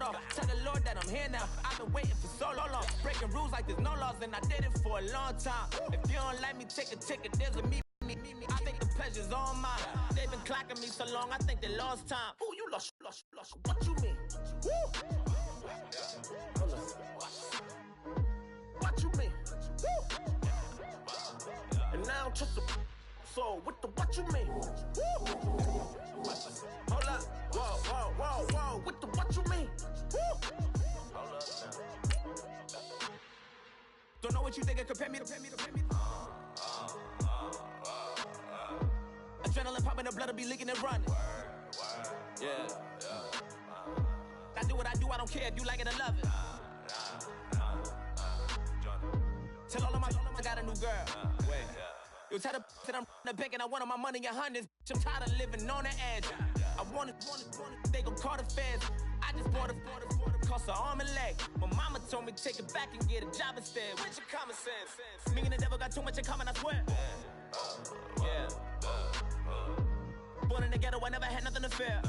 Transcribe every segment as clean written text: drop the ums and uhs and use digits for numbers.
off. Tell the Lord that I'm here now. I've been waiting for so long. Breaking rules like there's no laws, and I did it for a long time. If you don't like me, take a ticket. There's a me. I think the pleasure's all mine. They've been clocking me so long, I think they lost time. Ooh, you lost. What you mean? Woo! What you mean? Woo! And now just a so what you mean? Woo! Hold up, whoa, what you mean? Woo! Hold up now. Don't know what you think, compare me. Adrenaline popping, the blood will be leaking and running. Yeah. I do what I do, I don't care if you like it or love it. Tell all of my I got a new girl. Wait. You tell the that I'm the bank and I want all my money in hundreds. I'm tired of living on the edge. I want it, they gon' call the feds. I just bought a cost an arm and leg. My mama told me take it back and get a job instead. Where's your common sense? Me and the devil got too much in common, I swear. Yeah. Born in the ghetto, I never had nothing to fear.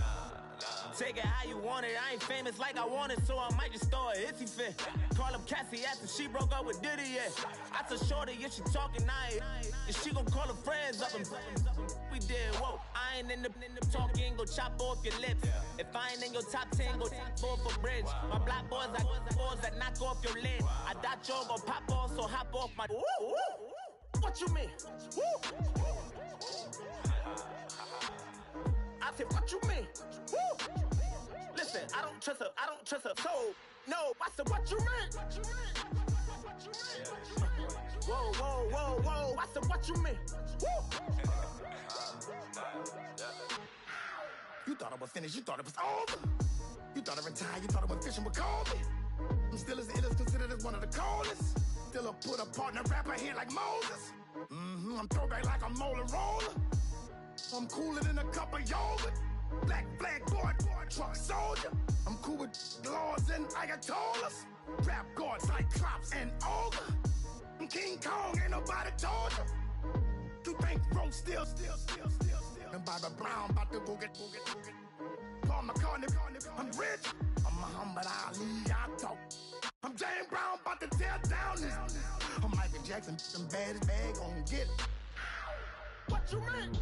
Take it how you want it, I ain't famous like I want it, so I might just throw a hissy fit. Call up Cassie after she broke up with Diddy, yeah. I told Shorty if she talking, I ain't. And she gon' call her friends up and we did, whoa. I ain't in the talking, go chop off your lips. If I ain't in your top 10, go top 4 for bridge. My black boys, I got boys that knock off your lid. I thought y'all gon' pop off, so hop off my. What you mean? I said, what you mean? Woo! Listen, I don't trust her, so, no, I said, what you mean? Whoa, I said, what you mean? Woo! You thought I was finished, you thought it was over. You thought I retired, you thought I went fishing with Kobe. I'm still as ill as considered as one of the coldest. Still a put a partner rapper here like Moses. I'm throwback like a molar roller. I'm cooler than a cup of yogurt. Black flag board, truck soldier. I'm cool with laws and ayatollahs. Rap gods like Cyclops and Ogre. I'm King Kong, ain't nobody told you. You think Rome still. And Barbara Brown about to go get. Paul McCartney, I'm rich. I'm Muhammad Ali, I talk. I'm James Brown, about to tear down this. I'm Michael Jackson, some bad bag gon' get. What you mean?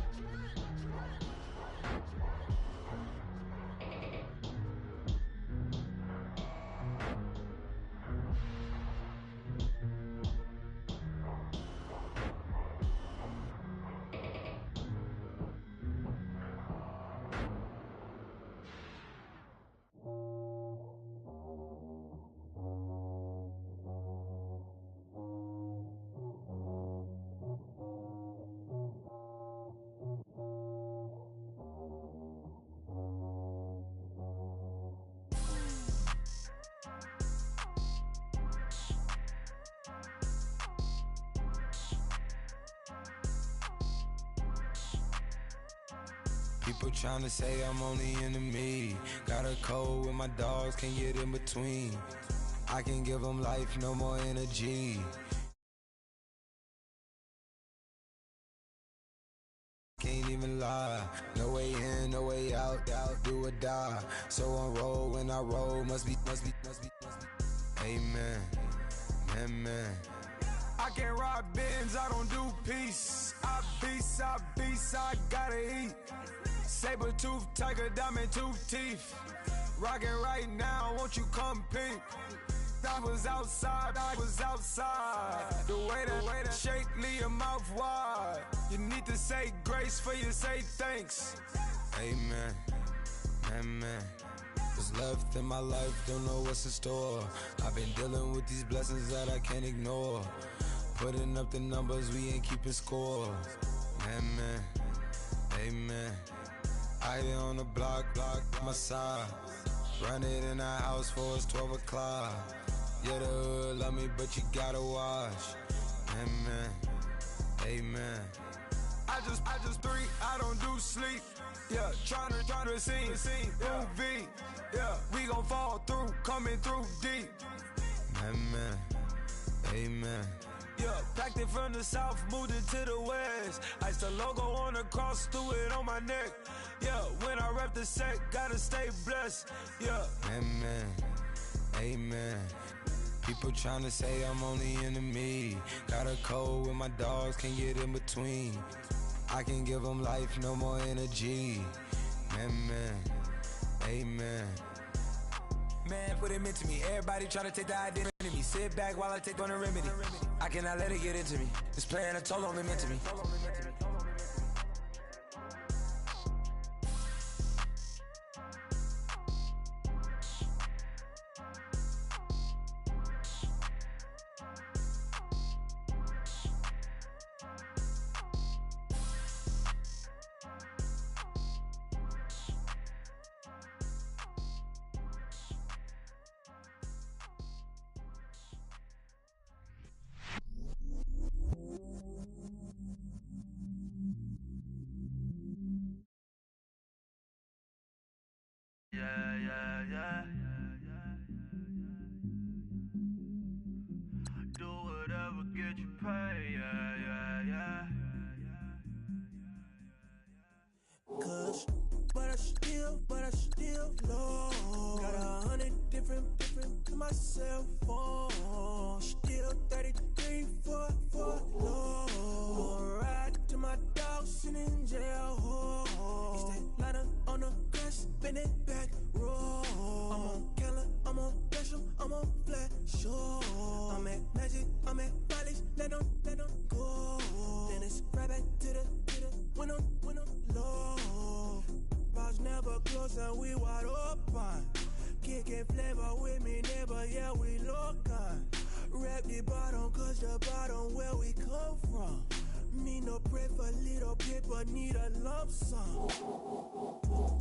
People tryna say I'm only enemy. Got a cold with my dogs, can't get in between. I can give them life, no more energy. Can't even lie, no way in, no way out, do or die. So on roll, when I roll, must be. Amen, amen. I can't ride Benz, I don't do peace. I beast, I gotta eat. Saber tooth, tiger, diamond tooth teeth. Rockin' right now, won't you come peep? I was outside. The way to shake, leave your mouth wide. You need to say grace for you say thanks. Amen, amen. What's left in my life, don't know what's in store. I've been dealing with these blessings that I can't ignore. Putting up the numbers, we ain't keeping score. Amen, amen. I be on the block, my side. Run it in the house for it's 12 o'clock. Yeah, the hood love me, but you gotta watch. Amen, amen. I just three, I don't do sleep. Yeah, tryna see, UV. Yeah, we gon' fall through, coming through deep. Amen, amen. Yeah, packed it from the south, moved it to the west. Iced the logo on the cross, threw it on my neck. Yeah, when I rep the set, gotta stay blessed. Yeah, amen. Amen. People tryna say I'm on the enemy. Got a cold when my dogs can't get in between. I can give them life, no more energy. Amen. Amen. Man, what it meant to me. Everybody tryna take the identity of me. Sit back while I take on the remedy. I cannot let it get into me. It's playing a toll on me, meant to me. Do whatever get you paid, Cause, but I still low. Got 100 different to my cell phone. Still 33 for low. Gonna ride to my dog sitting in jail. It's that ladder on the grass, bend it back, roll. I'm on Keller, I'm on Bishop, I'm on Flat Shore. I'm at Magic, I'm at Bally's, let them go. Then it's right back to the when I'm low. Bars never close and we wide open. Kicking flavor with me, neighbor, yeah, we local. Rap the bottom, cause the bottom where we come from. Me no pray for little paper, need a lump sum.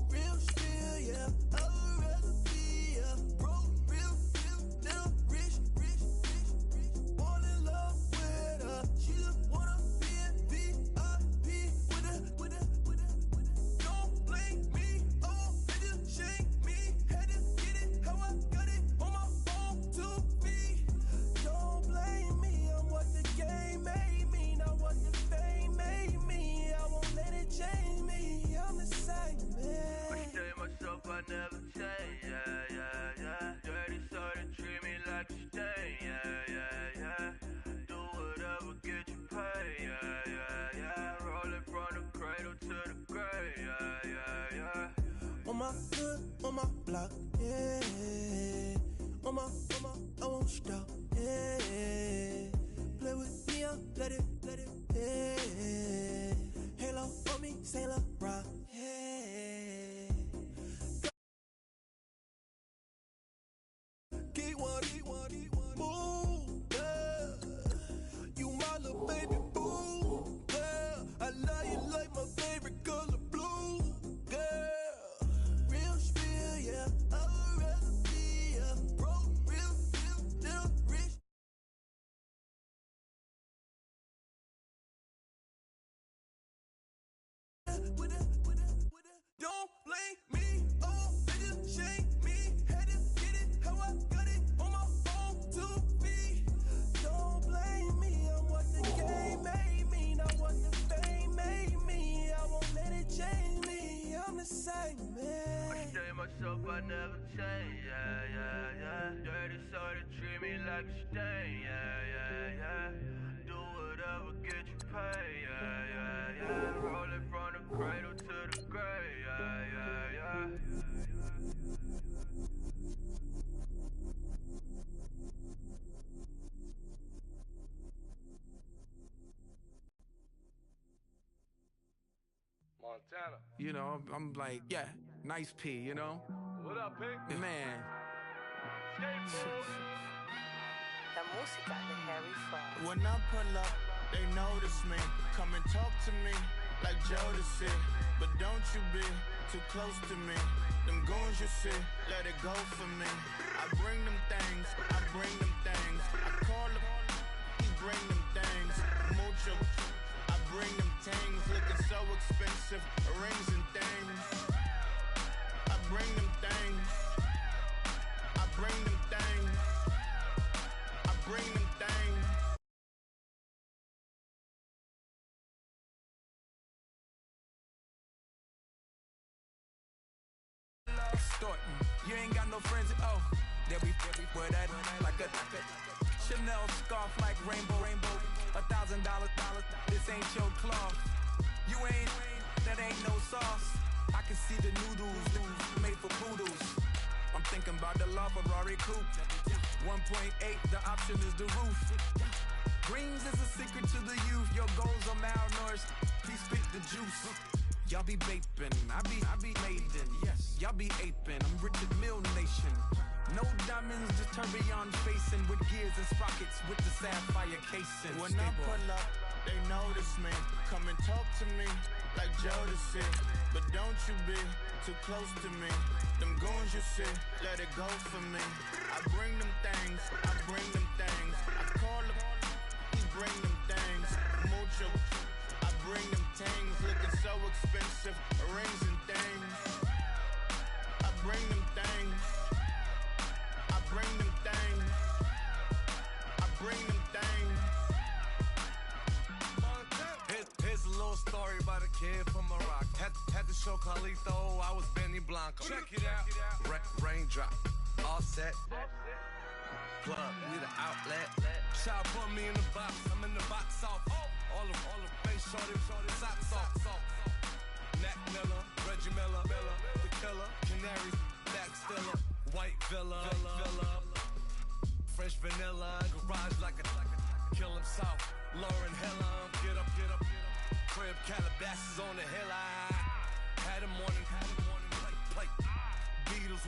Real still, yeah, I would rather be, yeah. Broke, real, little rich. Fall in love with her, she just wanna be in VIP with her. Don't blame me, oh, they just shake me. Had to get it, how I got it, on my own 2 feet. Don't blame me, I'm what the game made me, not what the fame made me. I won't let it change me, I'm the same man. I say myself, I never change, yeah. Dirty sort of treat me like a stain, yeah. Do whatever get you paid, yeah. Rolling from the cradle to the grave, yeah. On my hood, on my block, yeah. On my, I won't stop, yeah. Play with me, let it, yeah. Halo on me, Saint Laurent, yeah. Keep one, move, yeah. You my little baby boo, yeah. I love you like my favorite color blue, girl. Real spill, yeah. I would rather be, yeah. Broke, real, little rich. With it. Don't blame me, oh, they just shake me. Had to get it, how I got it, on my own 2 feet. Don't blame me, I'm what the game made me, not what the fame made me. I won't let it change me, I'm the same man. I say myself, I never change, yeah. Dirty sort of treat me like a stain, yeah. Do whatever get you paid, yeah. Rolling from the cradle to the grave, yeah. Montana. You know, I'm like, yeah, nice P, you know? What up, Pink? Man. La música de Harry Fraud. When I pull up, they notice me. Come and talk to me like Jodeci. But don't you be too close to me. Them goons you see, let it go for me. I bring them things, I call them, he bring them things. Mucho, I bring them things. Looking so expensive, rings and things. I bring them things. I bring them things. I bring them things. Extorting. You ain't got no friends, oh. like a Chanel scarf like rainbow. $1,000, this ain't your cloth. You ain't, that ain't no sauce. I can see the noodles made for poodles. I'm thinking about the LaFerrari coupe. 1.8, the option is the roof. Greens is a secret to the youth. Your goals are malnourished. Please spit the juice. Y'all be vaping, I be maiden. Yes, y'all be aping. I'm Richard Mill Nation. No diamonds, just tourbillon facing with gears and sprockets with the sapphire casing. When I pull up, they notice me. Come and talk to me like Jodeci. But don't you be too close to me. Them goons you see, let it go for me. I bring them things, I bring them things. I call them, he bring them things. Mucho, I bring them things. Looking so expensive, rings and things. I bring them things. I bring them things. I bring them things. Here's a little story about a kid from Morocco. Had to show Carlito I was Benny Blanco. Check it out. Raindrop, all set. Plug, we the outlet. Shot put me in the box. I'm in the box off. All the face shorty, socks off. Mac Miller, Reggie Miller, the killer, Canaries, back stiller, white villa, fresh vanilla, garage like a kill himself. Lauren Hilla, get up. Crib Calabasas on the hill. I had him morning, plate. Beatles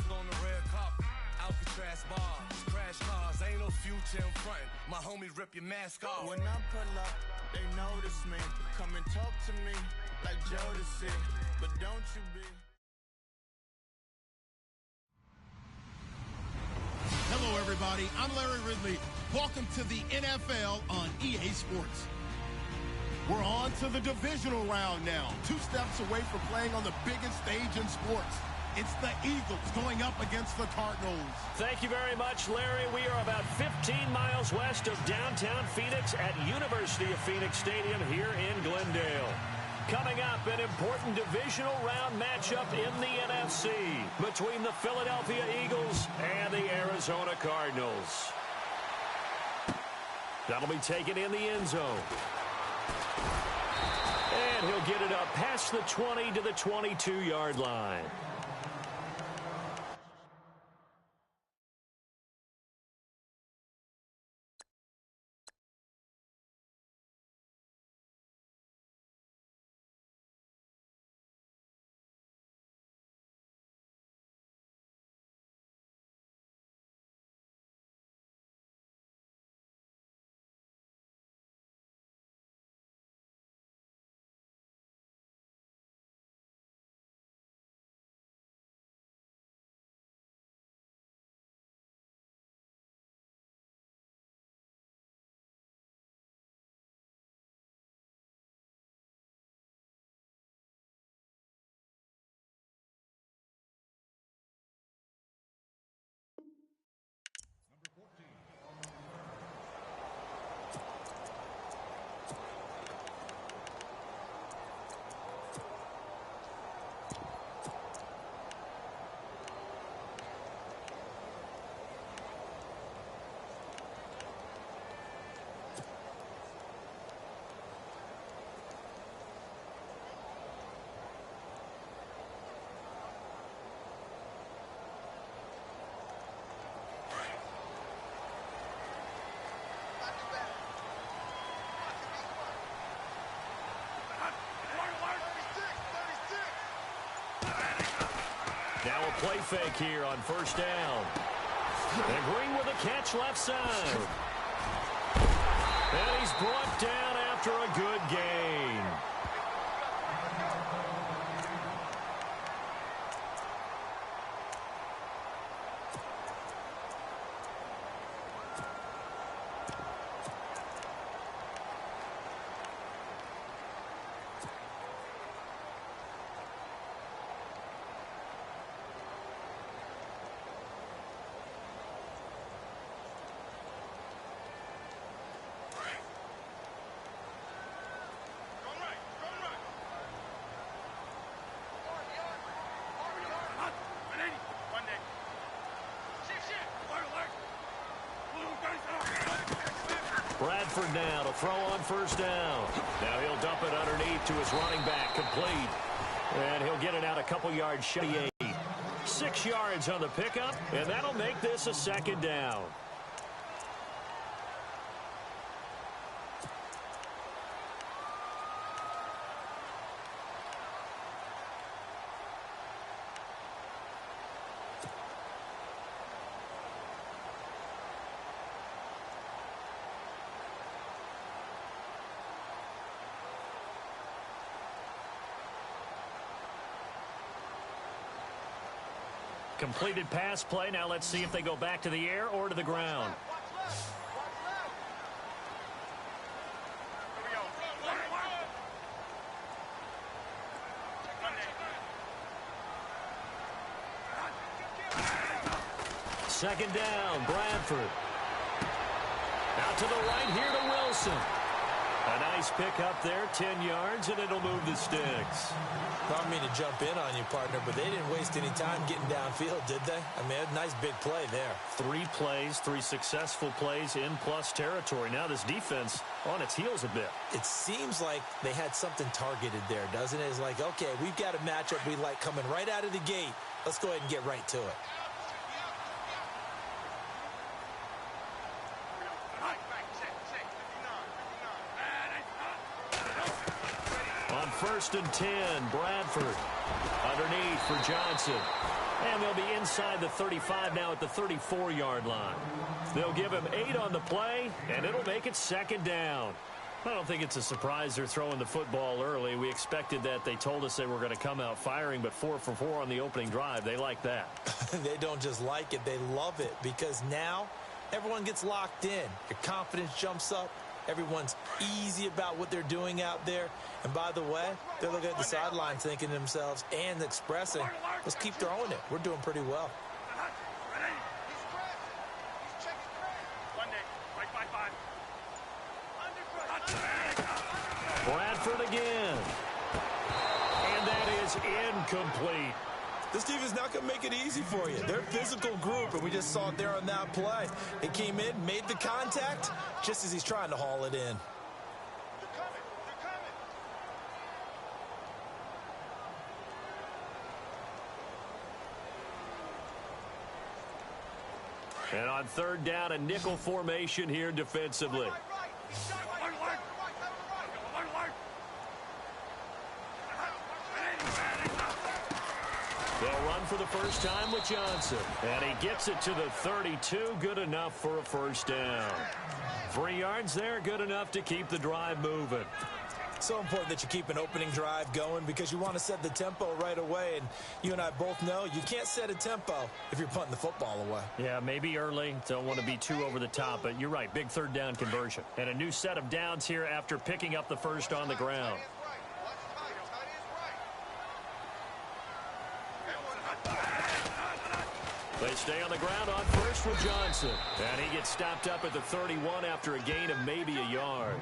on the red carpet. Alcatraz bars, crash cars, ain't no future in front. My homies rip your mask off. When I pull up, they notice me. Come and talk to me like Jodeci. But don't you be. Hello, everybody. I'm Larry Ridley. Welcome to the NFL on EA Sports. We're on to the divisional round now. 2 steps away from playing on the biggest stage in sports. It's the Eagles going up against the Cardinals. Thank you very much, Larry. We are about 15 miles west of downtown Phoenix at University of Phoenix Stadium here in Glendale. Coming up, an important divisional round matchup in the NFC between the Philadelphia Eagles and the Arizona Cardinals. That'll be taken in the end zone. And he'll get it up past the 20 to the 22-yard line. Now a play fake here on first down. And Green with a catch left side. And he's brought down after a good gain. Bradford now to throw on first down. Now he'll dump it underneath to his running back, complete. And he'll get it out a couple yards shy. 6 yards on the pickup, and that'll make this a second down. Completed pass play. Now let's see if they go back to the air or to the ground. Second down, Bradford. Out to the right here to Wilson. A nice pick up there, 10 yards, and it'll move the sticks. I don't mean to jump in on you, partner, but they didn't waste any time getting downfield, did they? I mean, a nice big play there. 3 plays, 3 successful plays in plus territory. Now this defense on its heels a bit. It seems like they had something targeted there, doesn't it? It's like, okay, we've got a matchup we like coming right out of the gate. Let's go ahead and get right to it. First and 10, Bradford underneath for Johnson. And they'll be inside the 35 now at the 34-yard line. They'll give him 8 on the play, and it'll make it second down. I don't think it's a surprise they're throwing the football early. We expected that. They told us they were going to come out firing, but 4 for 4 on the opening drive. They like that. They don't just like it. They love it because now everyone gets locked in. Your confidence jumps up. Everyone's easy about what they're doing out there. And by the way, they're looking at the sideline thinking to themselves and expressing, let's keep throwing it. We're doing pretty well. Bradford again. And that is incomplete. This team is not going to make it easy for you. They're a physical group, and we just saw it there on that play. He came in, made the contact, just as he's trying to haul it in. And on third down, a nickel formation here defensively. They'll run for the first time with Johnson. And he gets it to the 32. Good enough for a first down. 3 yards there, good enough to keep the drive moving. So important that you keep an opening drive going because you want to set the tempo right away. And you and I both know you can't set a tempo if you're punting the football away. Yeah, maybe early. Don't want to be too over the top, but you're right. Big third down conversion. And a new set of downs here after picking up the first on the ground. They stay on the ground on first with Johnson. And he gets stopped up at the 31 after a gain of maybe a yard.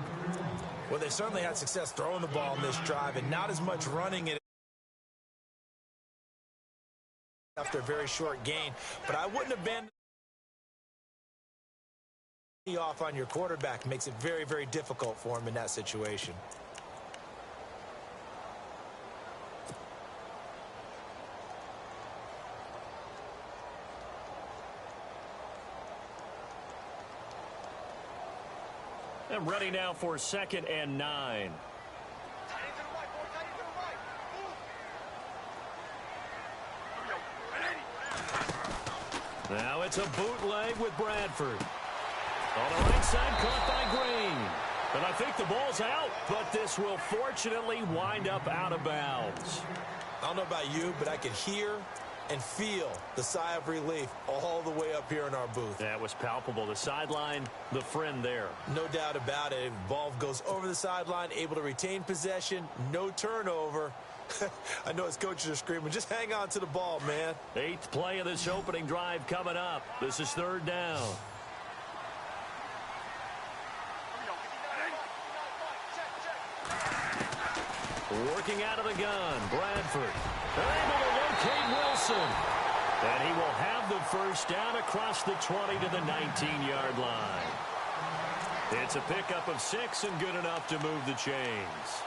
Well, they certainly had success throwing the ball in this drive and not as much running it after a very short gain. But I wouldn't have been off on your quarterback. Makes it very, very difficult for him in that situation. And ready now for 2nd and 9. Now it's a bootleg with Bradford. On the right side, caught by Green. And I think the ball's out, but this will fortunately wind up out of bounds. I don't know about you, but I could hear and feel the sigh of relief all the way up here in our booth. That was palpable. The sideline, the friend there. No doubt about it. Ball goes over the sideline, able to retain possession, no turnover. I know his coaches are screaming, just hang on to the ball, man. 8th play of this opening drive coming up. This is 3rd down. Working out of the gun, Bradford. They're able to locate Wilson. And he will have the first down across the 20 to the 19-yard line. It's a pickup of 6 and good enough to move the chains.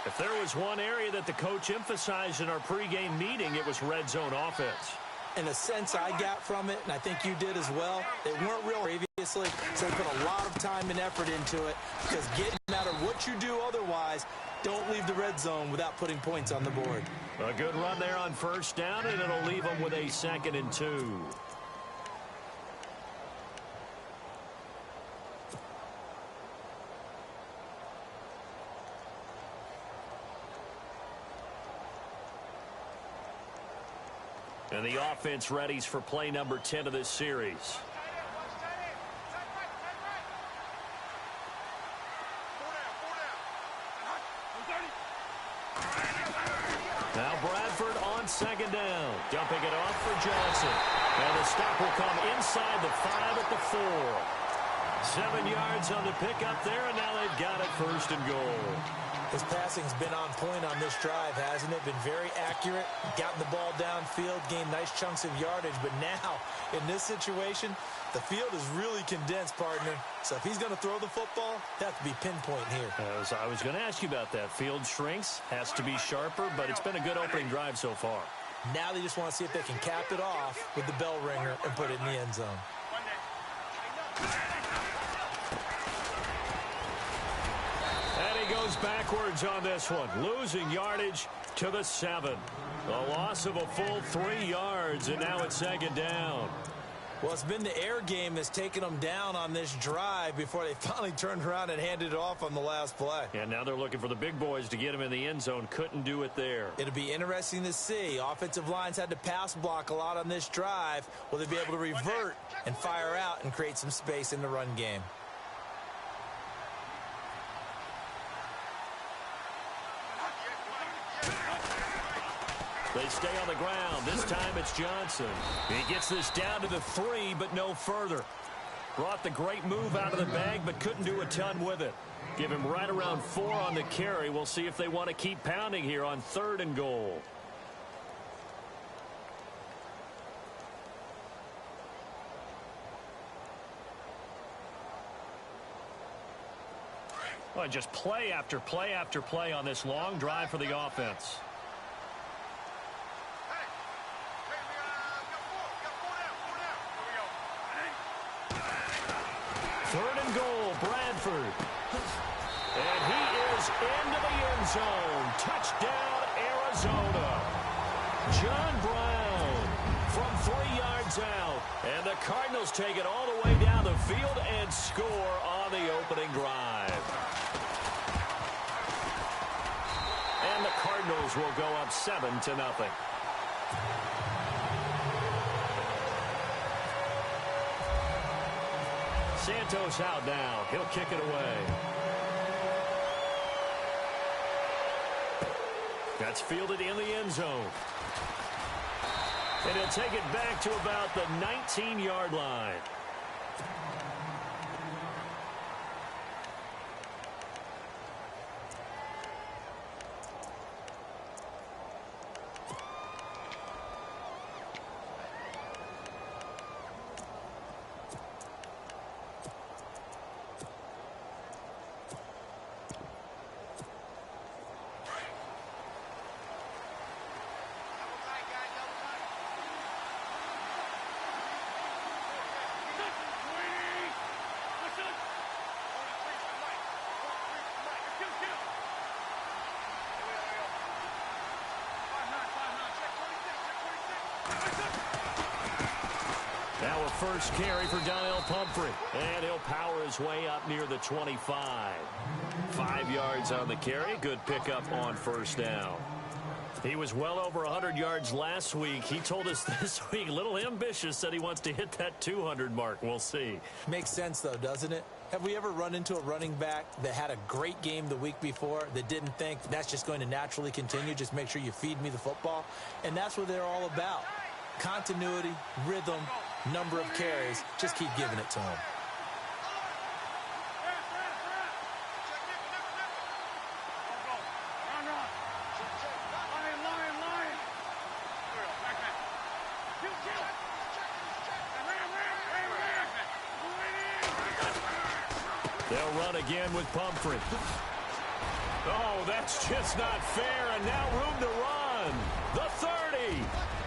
If there was one area that the coach emphasized in our pregame meeting, it was red zone offense. In a sense I got from it, and I think you did as well, they weren't real previously, so they put a lot of time and effort into it, because no matter what you do otherwise, don't leave the red zone without putting points on the board. A good run there on first down, and it'll leave them with a 2nd and 2. And the offense readies for play number 10 of this series. Now Bradford on 2nd down. Dumping it off for Johnson. And the stop will come inside the 5 at the 4. 7 yards on the pickup there, and now they've got it 1st and goal. His passing's been on point on this drive, hasn't it? Been very accurate, gotten the ball downfield, gained nice chunks of yardage. But now, in this situation, the field is really condensed, partner. So if he's going to throw the football, that has to be pinpoint here. I was going to ask you about that. Field shrinks, has to be sharper, but it's been a good opening drive so far. Now they just want to see if they can cap it off with the bell ringer and put it in the end zone. Goes backwards on this one, losing yardage to the 7. A loss of a full 3 yards, and now it's 2nd down. Well, it's been the air game that's taken them down on this drive before they finally turned around and handed it off on the last play. And now they're looking for the big boys to get them in the end zone. Couldn't do it there. It'll be interesting to see. Offensive lines had to pass block a lot on this drive. Will they be able to revert and fire out and create some space in the run game? They stay on the ground. This time it's Johnson. He gets this down to the 3, but no further. Brought the great move out of the bag, but couldn't do a ton with it. Give him right around 4 on the carry. We'll see if they want to keep pounding here on 3rd and goal. Well, just play after play after play on this long drive for the offense. 3rd and goal, Bradford. And he is into the end zone. Touchdown, Arizona. John Brown from 3 yards out. And the Cardinals take it all the way down the field and score on the opening drive. And the Cardinals will go up 7-0. Santos out now. He'll kick it away. That's fielded in the end zone. And he'll take it back to about the 19-yard line. Now a first carry for Donnell Pumphrey. And he'll power his way up near the 25. 5 yards on the carry. Good pickup on first down. He was well over 100 yards last week. He told us this week, a little ambitious, said he wants to hit that 200 mark. We'll see. Makes sense, though, doesn't it? Have we ever run into a running back that had a great game the week before that didn't think that's just going to naturally continue? Just make sure you feed me the football. And that's what they're all about. Continuity, rhythm, number of carries. Just keep giving it to them. They'll run again with Pumphrey. Oh, that's just not fair, and now room to run. The 30,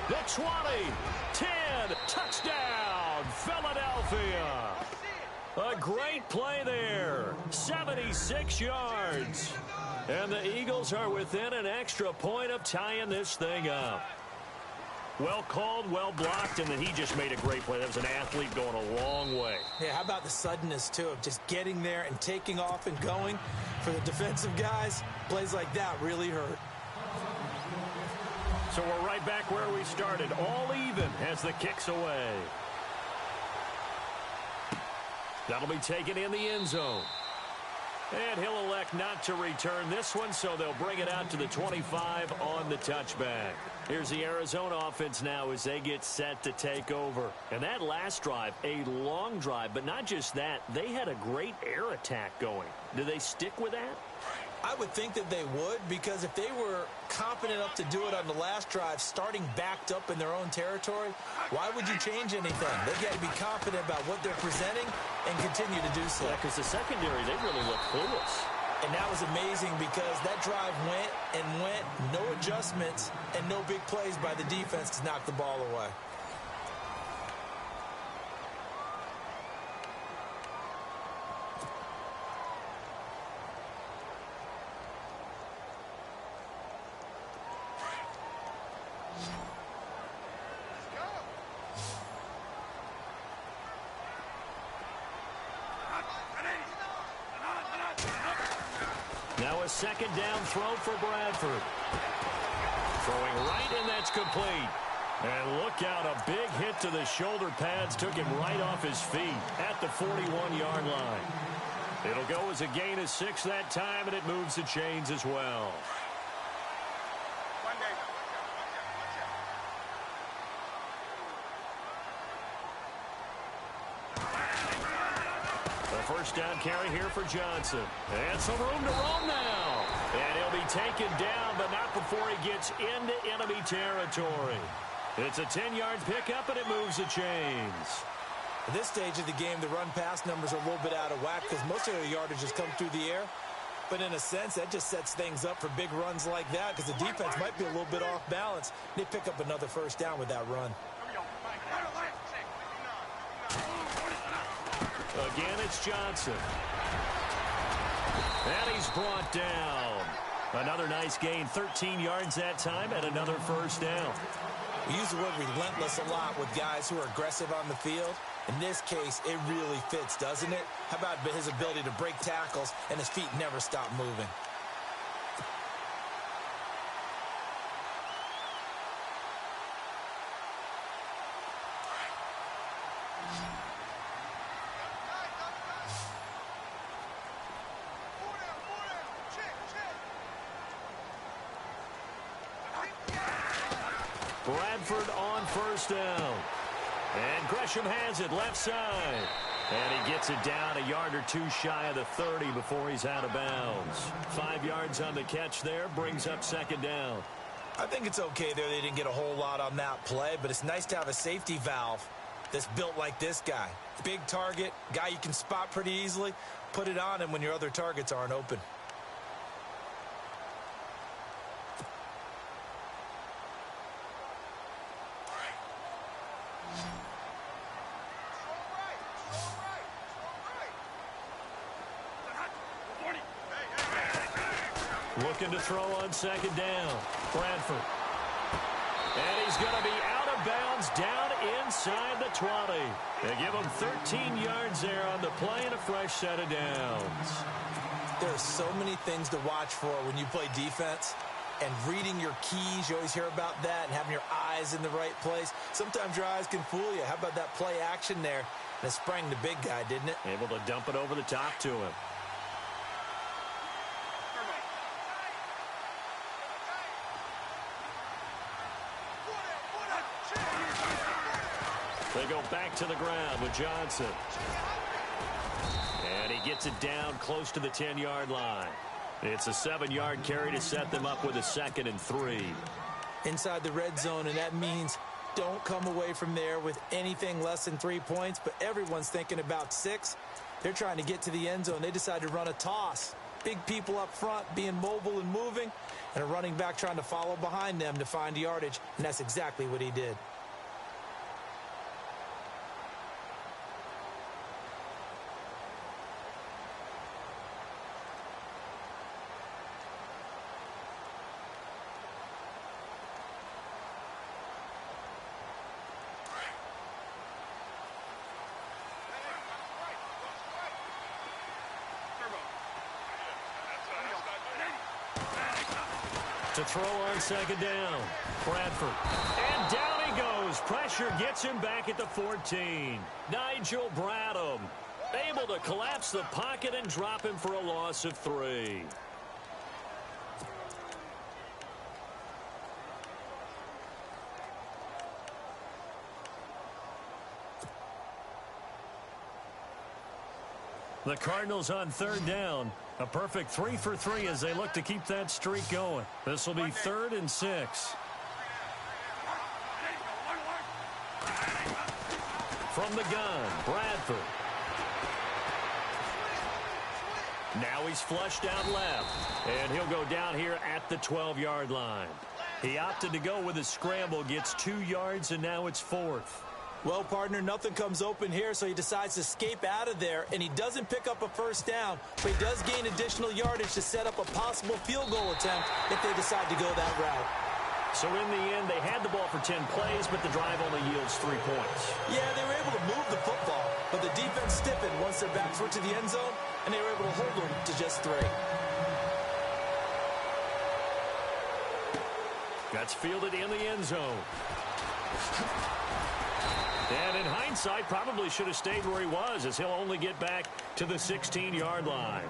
the 20, 10, touchdown, Philadelphia. A great play there, 76 yards. And the Eagles are within an extra point of tying this thing up. Well called, well blocked, and then he just made a great play. That was an athlete going a long way. Yeah, how about the suddenness, too, of just getting there and taking off and going? For the defensive guys, plays like that really hurt. So we're right back where we started, all even as the kick's away. That'll be taken in the end zone. And he'll elect not to return this one, so they'll bring it out to the 25 on the touchback. Here's the Arizona offense now as they get set to take over. And that last drive, a long drive, but not just that. They had a great air attack going. Do they stick with that? I would think that they would, because if they were confident enough to do it on the last drive, starting backed up in their own territory, why would you change anything? They've got to be confident about what they're presenting and continue to do so. Yeah, because the secondary, they really look clueless. And that was amazing because that drive went and went, no adjustments, and no big plays by the defense to knock the ball away. Now a second down throw for Bradford. Throwing right, and that's complete. And look out, a big hit to the shoulder pads took him right off his feet at the 41-yard line. It'll go as a gain of 6 that time, and it moves the chains as well. First down carry here for Johnson. And some room to roam now. And he'll be taken down, but not before he gets into enemy territory. It's a 10-yard pickup, and it moves the chains. At this stage of the game, the run-pass numbers are a little bit out of whack because most of their yardage has come through the air. But in a sense, that just sets things up for big runs like that because the defense might be a little bit off balance. They pick up another first down with that run. Again, it's Johnson. And he's brought down. Another nice gain, 13 yards that time, and another first down. We use the word relentless a lot with guys who are aggressive on the field. In this case, it really fits, doesn't it? How about his ability to break tackles and his feet never stop moving? Bradford on first down. And Gresham has it left side. And he gets it down a yard or two shy of the 30 before he's out of bounds. 5 yards on the catch there, brings up second down. I think it's okay there. They didn't get a whole lot on that play, but it's nice to have a safety valve that's built like this guy. Big target, guy you can spot pretty easily. Put it on him when your other targets aren't open. Looking to throw on second down. Bradford. And he's going to be out of bounds down inside the 20. They give him 13 yards there on the play and a fresh set of downs. There are so many things to watch for when you play defense. And reading your keys, you always hear about that, and having your eyes in the right place. Sometimes your eyes can fool you. How about that play action there? And it sprang the big guy, didn't it? Able to dump it over the top to him. They go back to the ground with Johnson. And he gets it down close to the 10-yard line. It's a 7-yard carry to set them up with a 2nd and 3. Inside the red zone, and that means don't come away from there with anything less than 3 points, but everyone's thinking about 6. They're trying to get to the end zone. They decide to run a toss. Big people up front being mobile and moving, and a running back trying to follow behind them to find yardage, and that's exactly what he did. To throw on second down, Bradford. And down he goes. Pressure gets him back at the 14. Nigel Bradham able to collapse the pocket and drop him for a loss of 3. The Cardinals on third down. A perfect 3 for 3 as they look to keep that streak going. This will be 3rd and 6. From the gun, Bradford. Now he's flushed out left. And he'll go down here at the 12-yard line. He opted to go with a scramble, gets 2 yards, and now it's 4th. Well, partner, nothing comes open here, so he decides to escape out of there, and he doesn't pick up a first down, but he does gain additional yardage to set up a possible field goal attempt if they decide to go that route. So in the end, they had the ball for 10 plays, but the drive only yields 3 points. Yeah, they were able to move the football, but the defense stiffened once their backs were to the end zone, and they were able to hold them to just 3. That's fielded in the end zone. And in hindsight, probably should have stayed where he was, as he'll only get back to the 16-yard line.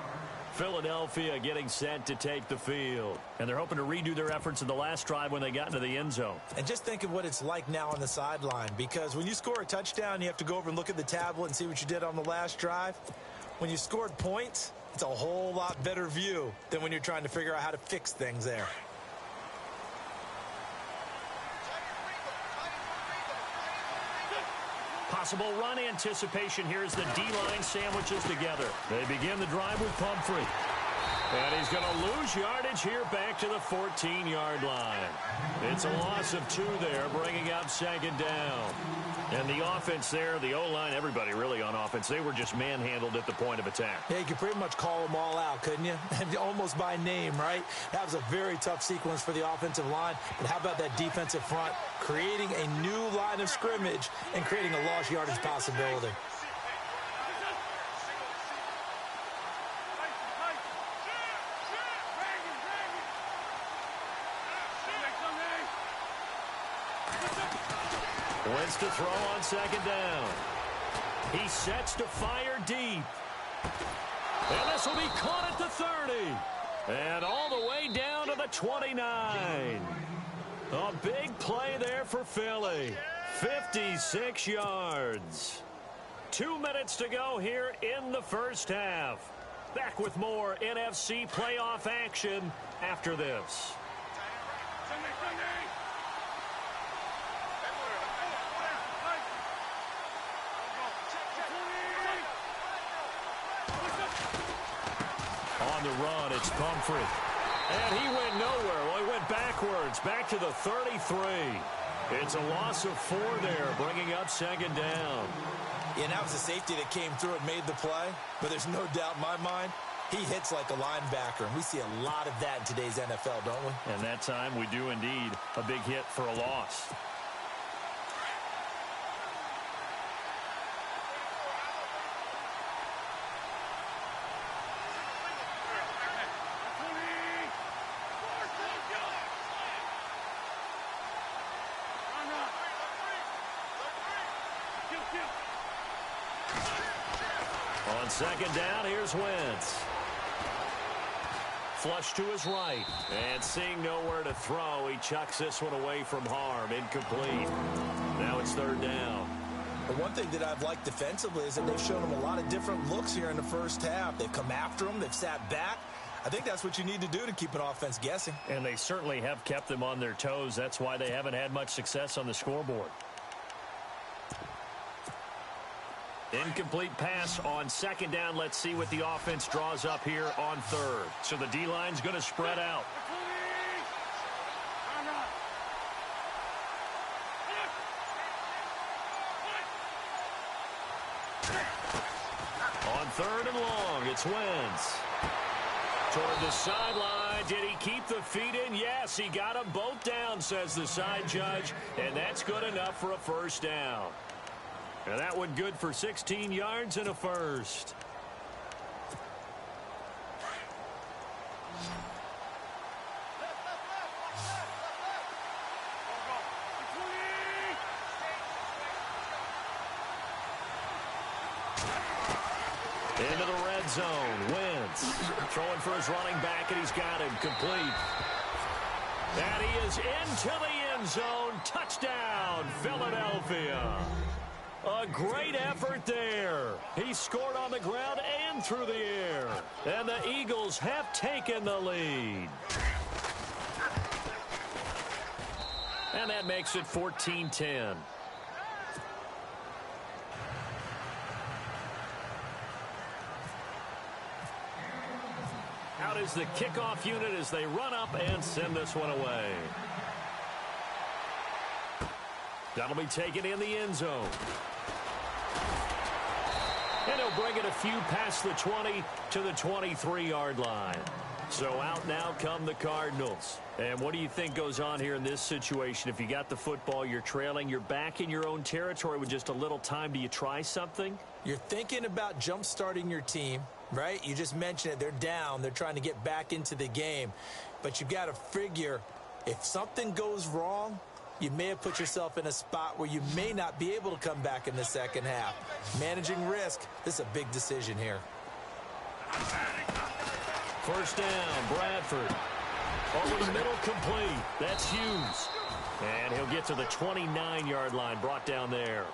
Philadelphia getting set to take the field. And they're hoping to redo their efforts in the last drive when they got into the end zone. And just think of what it's like now on the sideline, because when you score a touchdown, you have to go over and look at the tablet and see what you did on the last drive. When you scored points, it's a whole lot better view than when you're trying to figure out how to fix things there. Possible run anticipation here as the D-line sandwiches together. They begin the drive with Pumphrey. And he's going to lose yardage here back to the 14-yard line. It's a loss of 2 there, bringing up second down. And the offense there, the O-line, everybody really on offense, they were just manhandled at the point of attack. Yeah, you could pretty much call them all out, couldn't you? Almost by name, right? That was a very tough sequence for the offensive line. But how about that defensive front creating a new line of scrimmage and creating a lost yardage possibility? Wentz to throw on second down. He sets to fire deep. And this will be caught at the 30. And all the way down to the 29. A big play there for Philly. 56 yards. 2 minutes to go here in the first half. Back with more NFC playoff action after this. On the run, it's Pumphrey. And he went nowhere. Well, he went backwards, back to the 33. It's a loss of 4 there, bringing up second down. Yeah, and that was a safety that came through and made the play. But there's no doubt in my mind, he hits like a linebacker. And we see a lot of that in today's NFL, don't we? And that time we do indeed a big hit for a loss. On second down, here's Wentz. Flush to his right. And seeing nowhere to throw, he chucks this one away from harm. Incomplete. Now it's third down. The one thing that I've liked defensively is that they've shown him a lot of different looks here in the first half. They've come after him. They've sat back. I think that's what you need to do to keep an offense guessing. And they certainly have kept them on their toes. That's why they haven't had much success on the scoreboard. Incomplete pass on second down. Let's see what the offense draws up here on third. So the D-line's going to spread out. On third and long, it's Wentz. Toward the sideline. Did he keep the feet in? Yes, he got them both down, says the side judge. And that's good enough for a first down. And that one good for 16 yards and a first. Into the red zone. Wentz throwing for his running back, and he's got him complete. And he is into the end zone. Touchdown, Philadelphia. A great effort there. He scored on the ground and through the air. And the Eagles have taken the lead. And that makes it 14-10. Out is the kickoff unit as they run up and send this one away. That'll be taken in the end zone. And he'll bring it a few past the 20 to the 23-yard line. So out now come the Cardinals. And what do you think goes on here in this situation? If you got the football, you're trailing, you're back in your own territory with just a little time. Do you try something? You're thinking about jump-starting your team, right? You just mentioned it. They're down. They're trying to get back into the game. But you've got to figure if something goes wrong, you may have put yourself in a spot where you may not be able to come back in the second half. Managing risk, this is a big decision here. First down, Bradford. Over the middle, complete. That's Hughes. And he'll get to the 29-yard line, brought down there.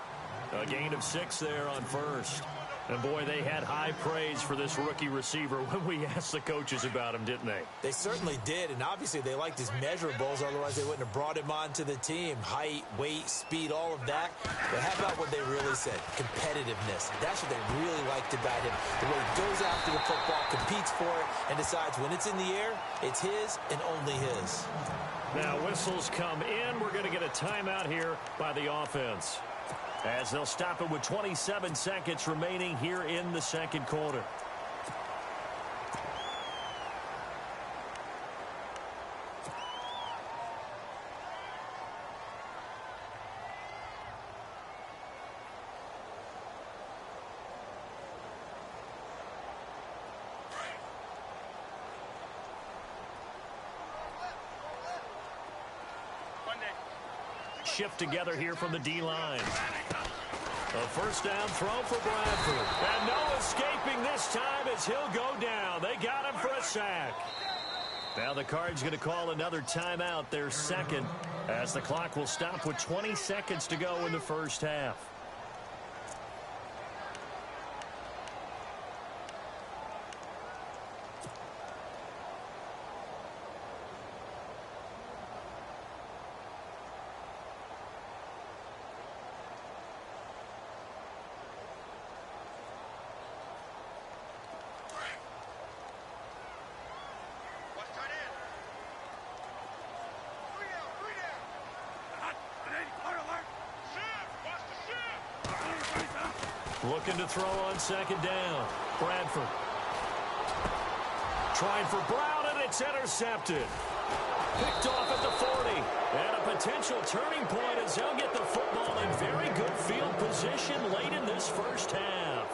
A gain of 6 there on first. And, boy, they had high praise for this rookie receiver when we asked the coaches about him, didn't they? They certainly did, and obviously they liked his measurables. Otherwise, they wouldn't have brought him onto the team. Height, weight, speed, all of that. But how about what they really said? Competitiveness. That's what they really liked about him. The way he goes after the football, competes for it, and decides when it's in the air, it's his and only his. Now, whistles come in. We're going to get a timeout here by the offense, as they'll stop it with 27 seconds remaining here in the second quarter. Shift together here from the D-line. A first down throw for Bradford. And no escaping this time as he'll go down. They got him for a sack. Now the Cards going to call another timeout, their second, as the clock will stop with 20 seconds to go in the first half. Looking to throw on second down. Bradford. Trying for Brown, and it's intercepted. Picked off at the 40. And a potential turning point as they'll get the football in very good field position late in this first half.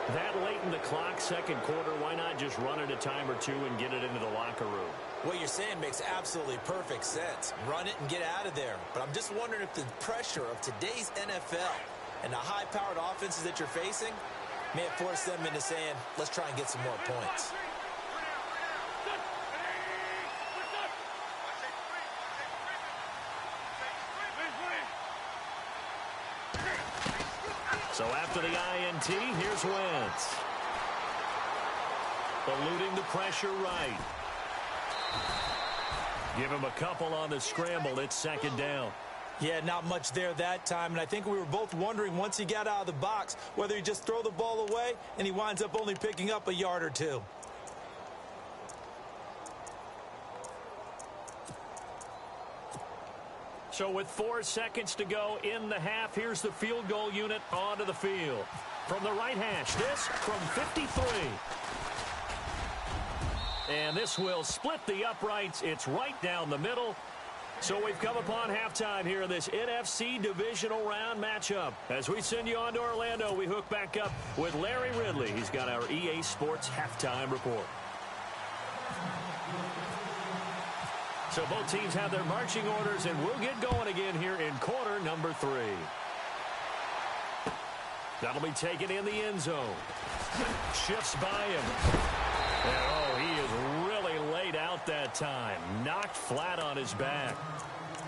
That late in the clock, second quarter, why not just run it a time or two and get it into the locker room? What you're saying makes absolutely perfect sense. Run it and get out of there. But I'm just wondering if the pressure of today's NFL and the high-powered offenses that you're facing may have forced them into saying, let's try and get some more points. So after the INT, here's Wentz. Eluding the pressure right. Give him a couple on the scramble. It's second down. Yeah, not much there that time, and I think we were both wondering once he got out of the box whether he just throw the ball away, and he winds up only picking up a yard or two. So with 4 seconds to go in the half, here's the field goal unit onto the field. From the right hash, this from 53. And this will split the uprights. It's right down the middle. So we've come upon halftime here in this NFC divisional round matchup. As we send you on to Orlando, we hook back up with Larry Ridley. He's got our EA Sports halftime report. So both teams have their marching orders, and we'll get going again here in quarter number 3. That'll be taken in the end zone. Shifts by him. And, oh, he is really laid out that time. Knocked flat on his back.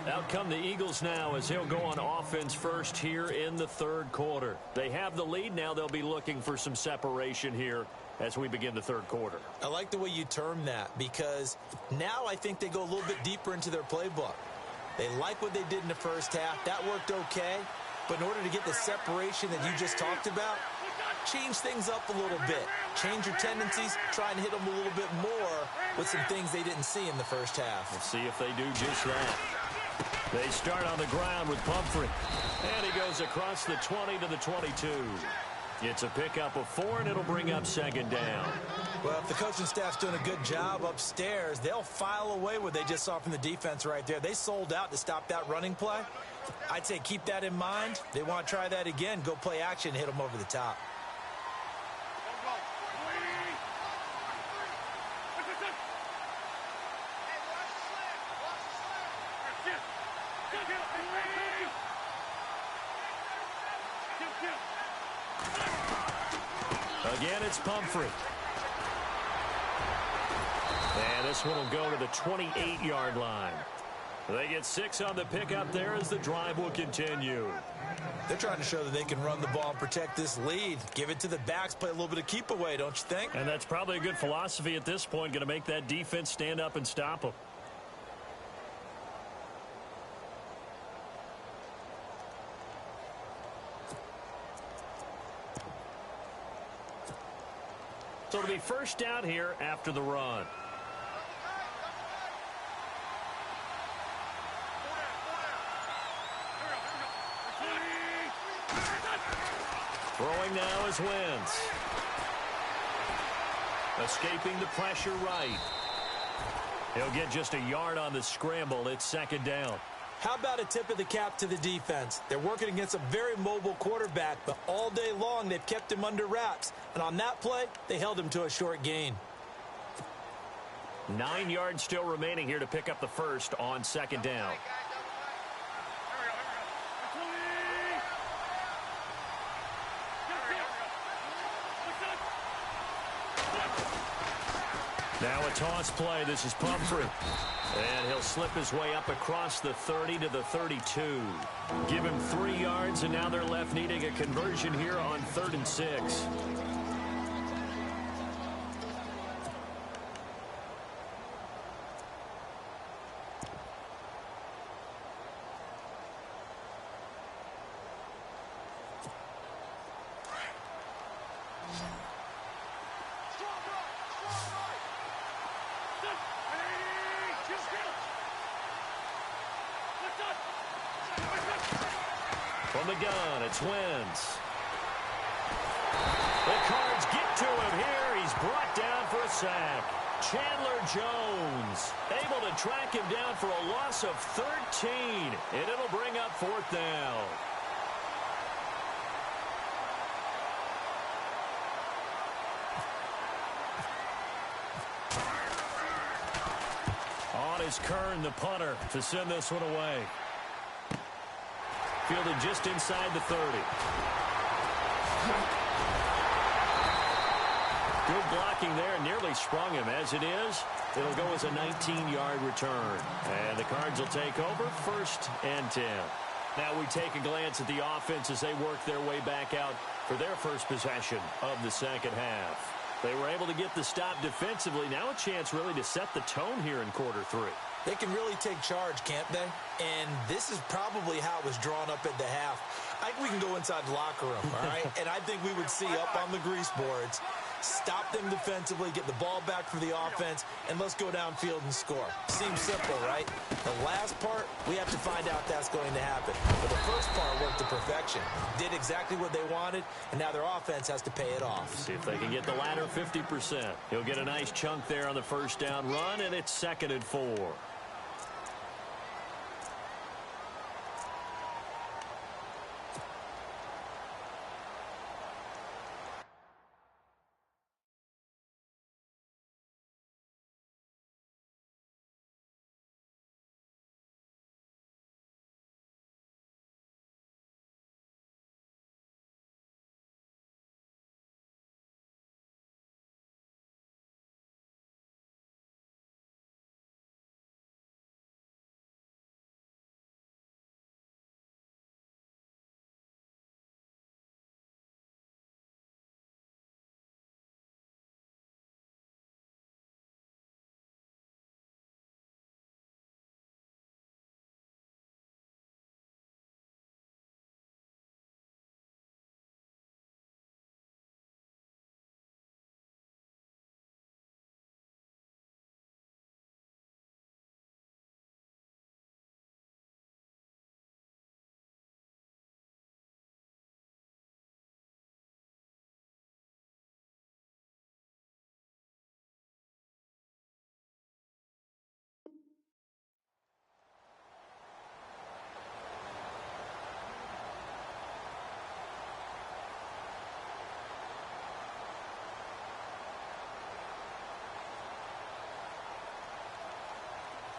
Out come the Eagles now as he'll go on offense first here in the third quarter. They have the lead. Now they'll be looking for some separation here as we begin the third quarter. I like the way you term that, because now I think they go a little bit deeper into their playbook. They like what they did in the first half. That worked okay. But in order to get the separation that you just talked about, change things up a little bit. Change your tendencies, try and hit them a little bit more with some things they didn't see in the first half. We'll see if they do just that. They start on the ground with Pumphrey. And he goes across the 20 to the 22. It's a pickup of 4, and it'll bring up second down. Well, if the coaching staff's doing a good job upstairs, they'll file away what they just saw from the defense right there. They sold out to stop that running play. I'd say keep that in mind. They want to try that again, go play action, hit them over the top. Again, it's Pumphrey. And this one will go to the 28-yard line. They get 6 on the pickup there as the drive will continue. They're trying to show that they can run the ball and protect this lead. Give it to the backs, play a little bit of keep away, don't you think? And that's probably a good philosophy at this point, going to make that defense stand up and stop them. So it'll be first down here after the run. Throwing now is Wentz. Escaping the pressure right. He'll get just a yard on the scramble. It's second down. How about a tip of the cap to the defense? They're working against a very mobile quarterback, but all day long they've kept him under wraps. And on that play, they held him to a short gain. 9 yards still remaining here to pick up the first on second down. Now a toss play. This is Pumphrey. And he'll slip his way up across the 30 to the 32. Give him 3 yards, and now they're left needing a conversion here on 3rd and 6. From the gun, it's Wentz. The Cards get to him here. He's brought down for a sack. Chandler Jones able to track him down for a loss of 13, and it'll bring up 4th down. On is Kern, the punter, to send this one away. Fielded just inside the 30. Good blocking there, nearly sprung him. As it is, it'll go as a 19-yard return. And the Cards will take over 1st and 10. Now we take a glance at the offense as they work their way back out for their first possession of the second half. They were able to get the stop defensively. Now a chance really to set the tone here in quarter 3. They can really take charge, can't they? And this is probably how it was drawn up at the half. I think we can go inside the locker room, all right? And I think we would see up on the grease boards, stop them defensively, get the ball back for the offense, and let's go downfield and score. Seems simple, right? The last part, we have to find out if that's going to happen. But the first part worked to perfection. Did exactly what they wanted, and now their offense has to pay it off. See if they can get the latter 50%. He'll get a nice chunk there on the first down run, and it's 2nd and 4.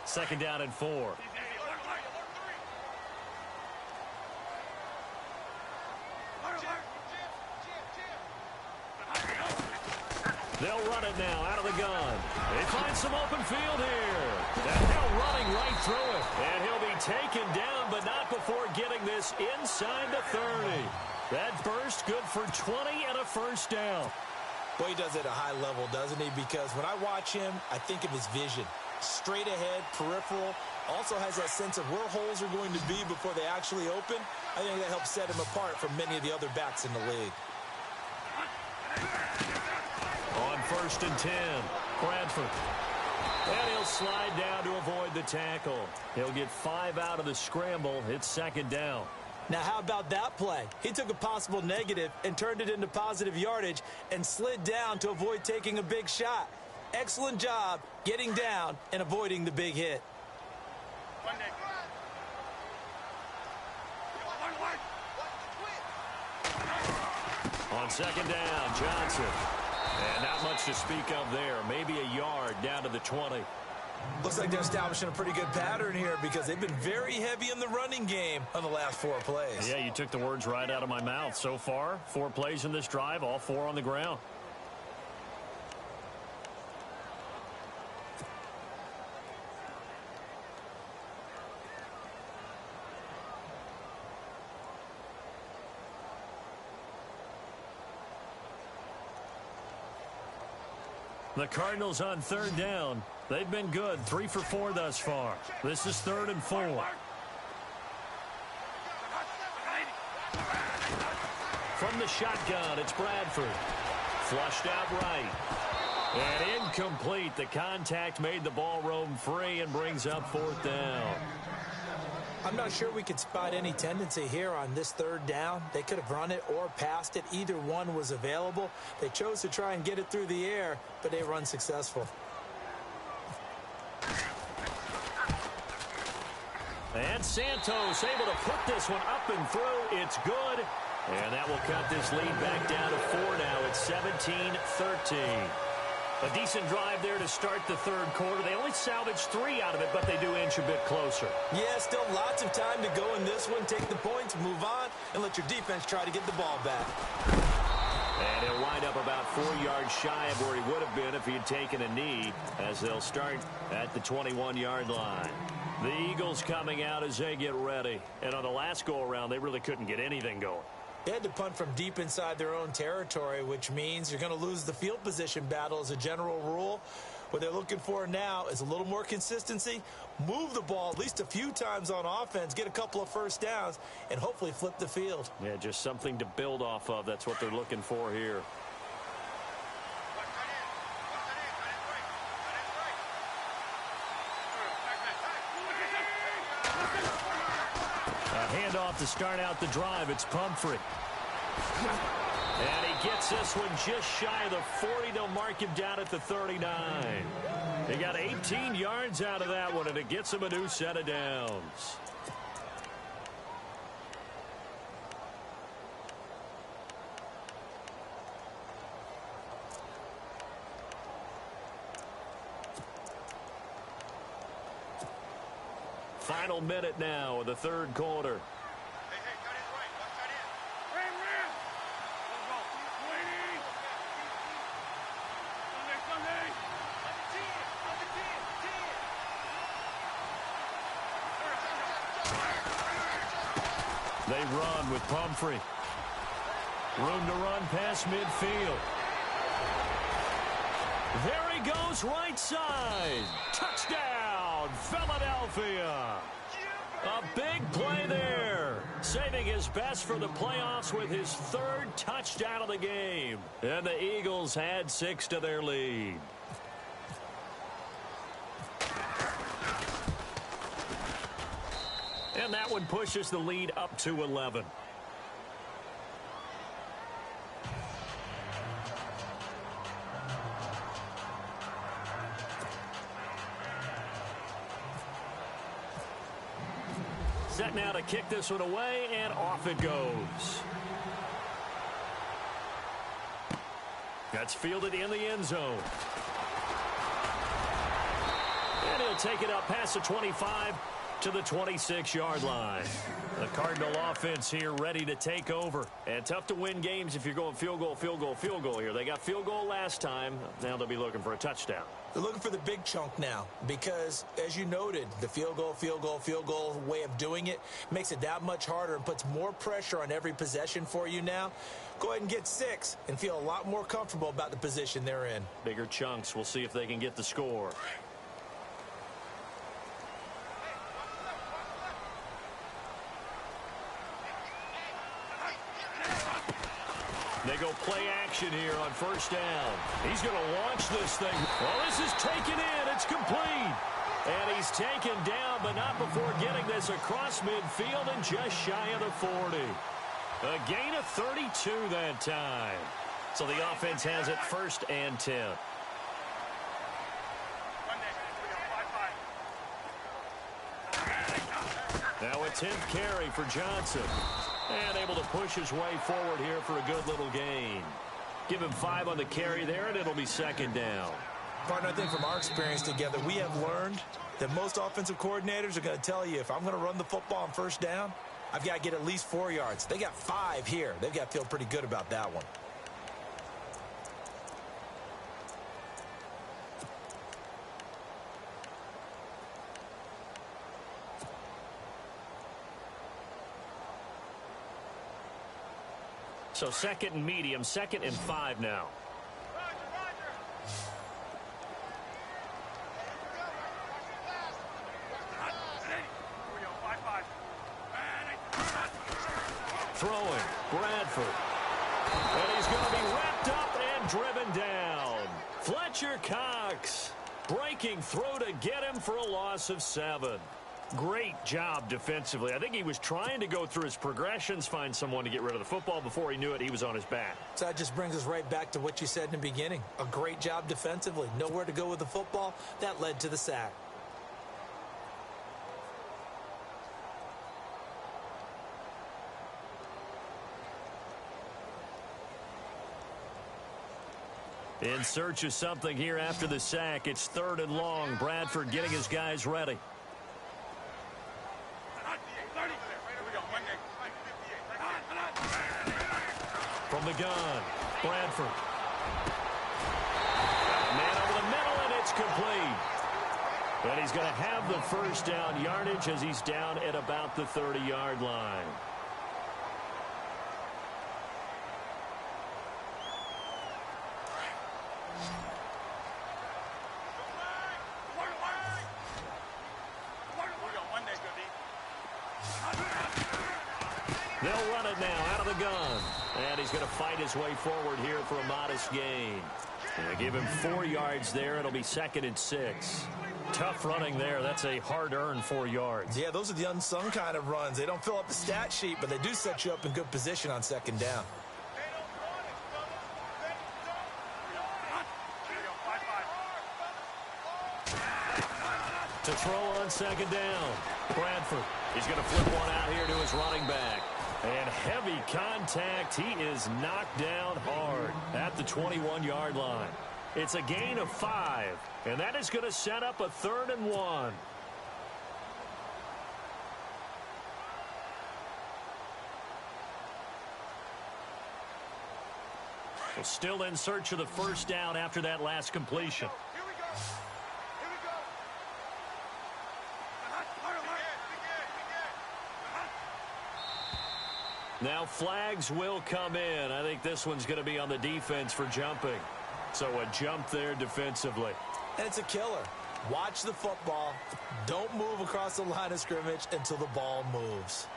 Second down and 4. They'll run it now out of the gun. They find some open field here. And now running right through it. And he'll be taken down, but not before getting this inside the 30. That burst good for 20 and a first down. Boy, he does it at a high level, doesn't he? Because when I watch him, I think of his vision. Straight ahead, peripheral, also has that sense of where holes are going to be before they actually open. I think that helps set him apart from many of the other backs in the league. On 1st and 10, Bradford. And he'll slide down to avoid the tackle. He'll get 5 out of the scramble. It's 2nd down. Now, how about that play? He took a possible negative and turned it into positive yardage and slid down to avoid taking a big shot. Excellent job getting down and avoiding the big hit. On 2nd down, Johnson. And not much to speak of there. Maybe a yard down to the 20. Looks like they're establishing a pretty good pattern here because they've been very heavy in the running game on the last 4 plays. Yeah, you took the words right out of my mouth. So far, 4 plays in this drive, all 4 on the ground. The Cardinals on 3rd down. They've been good, 3 for 4 thus far. This is 3rd and 4. From the shotgun, it's Bradford. Flushed out right. And incomplete. The contact made the ball roam free and brings up 4th down. I'm not sure we could spot any tendency here on this 3rd down. They could have run it or passed it. Either one was available. They chose to try and get it through the air, but they were unsuccessful. And Santos able to put this one up and through. It's good. And that will cut this lead back down to 4 now. It's 17-13. A decent drive there to start the 3rd quarter. They only salvaged 3 out of it, but they do inch a bit closer. Yeah, still lots of time to go in this one. Take the points, move on, and let your defense try to get the ball back. And he'll wind up about 4 yards shy of where he would have been if he had taken a knee, as they'll start at the 21-yard line. The Eagles coming out as they get ready. And on the last go-around, they really couldn't get anything going. They had to punt from deep inside their own territory, which means you're going to lose the field position battle as a general rule. What they're looking for now is a little more consistency, move the ball at least a few times on offense, get a couple of first downs, and hopefully flip the field. Yeah, just something to build off of. That's what they're looking for here. A handoff to start out the drive. It's Pumphrey. And he gets this one just shy of the 40. They'll mark him down at the 39. He got 18 yards out of that one, and it gets him a new set of downs. Final minute now of the third quarter. They run with Pumphrey. Room to run past midfield. There he goes, right side. Touchdown, Philadelphia. A big play there. Saving his best for the playoffs with his third touchdown of the game. And the Eagles add 6 to their lead. And that one pushes the lead up to 11. Set now to kick this one away, and off it goes. That's fielded in the end zone. And he'll take it up past the 25 to the 26-yard line. The Cardinal offense here ready to take over. And tough to win games if you're going field goal, field goal, field goal here. They got field goal last time. Now they'll be looking for a touchdown. They're looking for the big chunk now because, as you noted, the field goal way of doing it makes it that much harder and puts more pressure on every possession for you now. Go ahead and get 6 and feel a lot more comfortable about the position they're in. Bigger chunks. We'll see if they can get the score. They go play action here on first down. He's going to launch this thing. Well, this is taken in. It's complete. And he's taken down, but not before getting this across midfield and just shy of the 40. A gain of 32 that time. So the offense has it 1st and 10. Now a 10th carry for Johnson. And able to push his way forward here for a good little gain. Give him 5 on the carry there, and it'll be 2nd down. Partner, I think from our experience together, we have learned that most offensive coordinators are going to tell you, if I'm going to run the football on first down, I've got to get at least 4 yards. They got 5 here. They've got to feel pretty good about that one. So 2nd and medium, 2nd and 5 now. Throwing, Bradford. And he's going to be wrapped up and driven down. Fletcher Cox breaking through to get him for a loss of 7. Great job defensively. I think he was trying to go through his progressions, find someone to get rid of the football. Before he knew it, he was on his back. So that just brings us right back to what you said in the beginning. A great job defensively. Nowhere to go with the football. That led to the sack. In search of something here after the sack. It's 3rd and long. Bradford getting his guys ready. From the gun, Bradford. Man over the middle, and it's complete. And he's going to have the first down yardage as he's down at about the 30-yard line. They'll run it now out of the gun. And he's going to fight his way forward here for a modest gain. They give him 4 yards there. It'll be 2nd and 6. Tough running there. That's a hard-earned 4 yards. Yeah, those are the unsung kind of runs. They don't fill up the stat sheet, but they do set you up in good position on 2nd down. To throw on 2nd down. Bradford. He's going to flip one out here to his running back. And heavy contact. He is knocked down hard at the 21-yard line. It's a gain of 5, and that is going to set up a 3rd and 1. Well, still in search of the 1st down after that last completion. Now flags will come in. I think this one's going to be on the defense for jumping. So a jump there defensively. And it's a killer. Watch the football. Don't move across the line of scrimmage until the ball moves.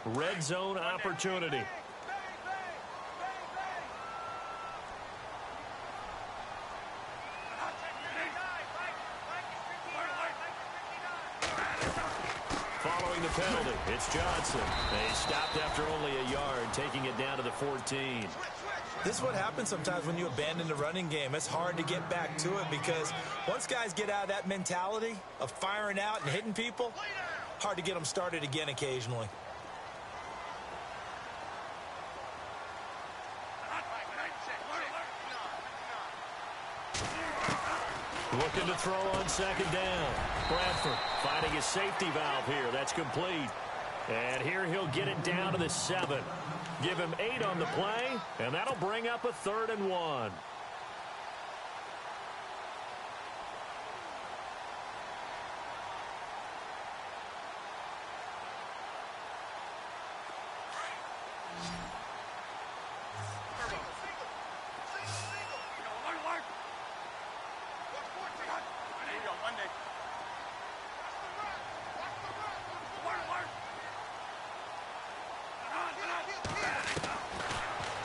Red zone opportunity. Following the penalty, it's Johnson. They stopped after only a yard, taking it down to the 14. This is what happens sometimes when you abandon the running game. It's hard to get back to it because once guys get out of that mentality of firing out and hitting people, hard to get them started again occasionally. Looking to throw on 2nd down. Bradford finding his safety valve here. That's complete. And here he'll get it down to the 7. Give him 8 on the play, and that'll bring up a 3rd and 1.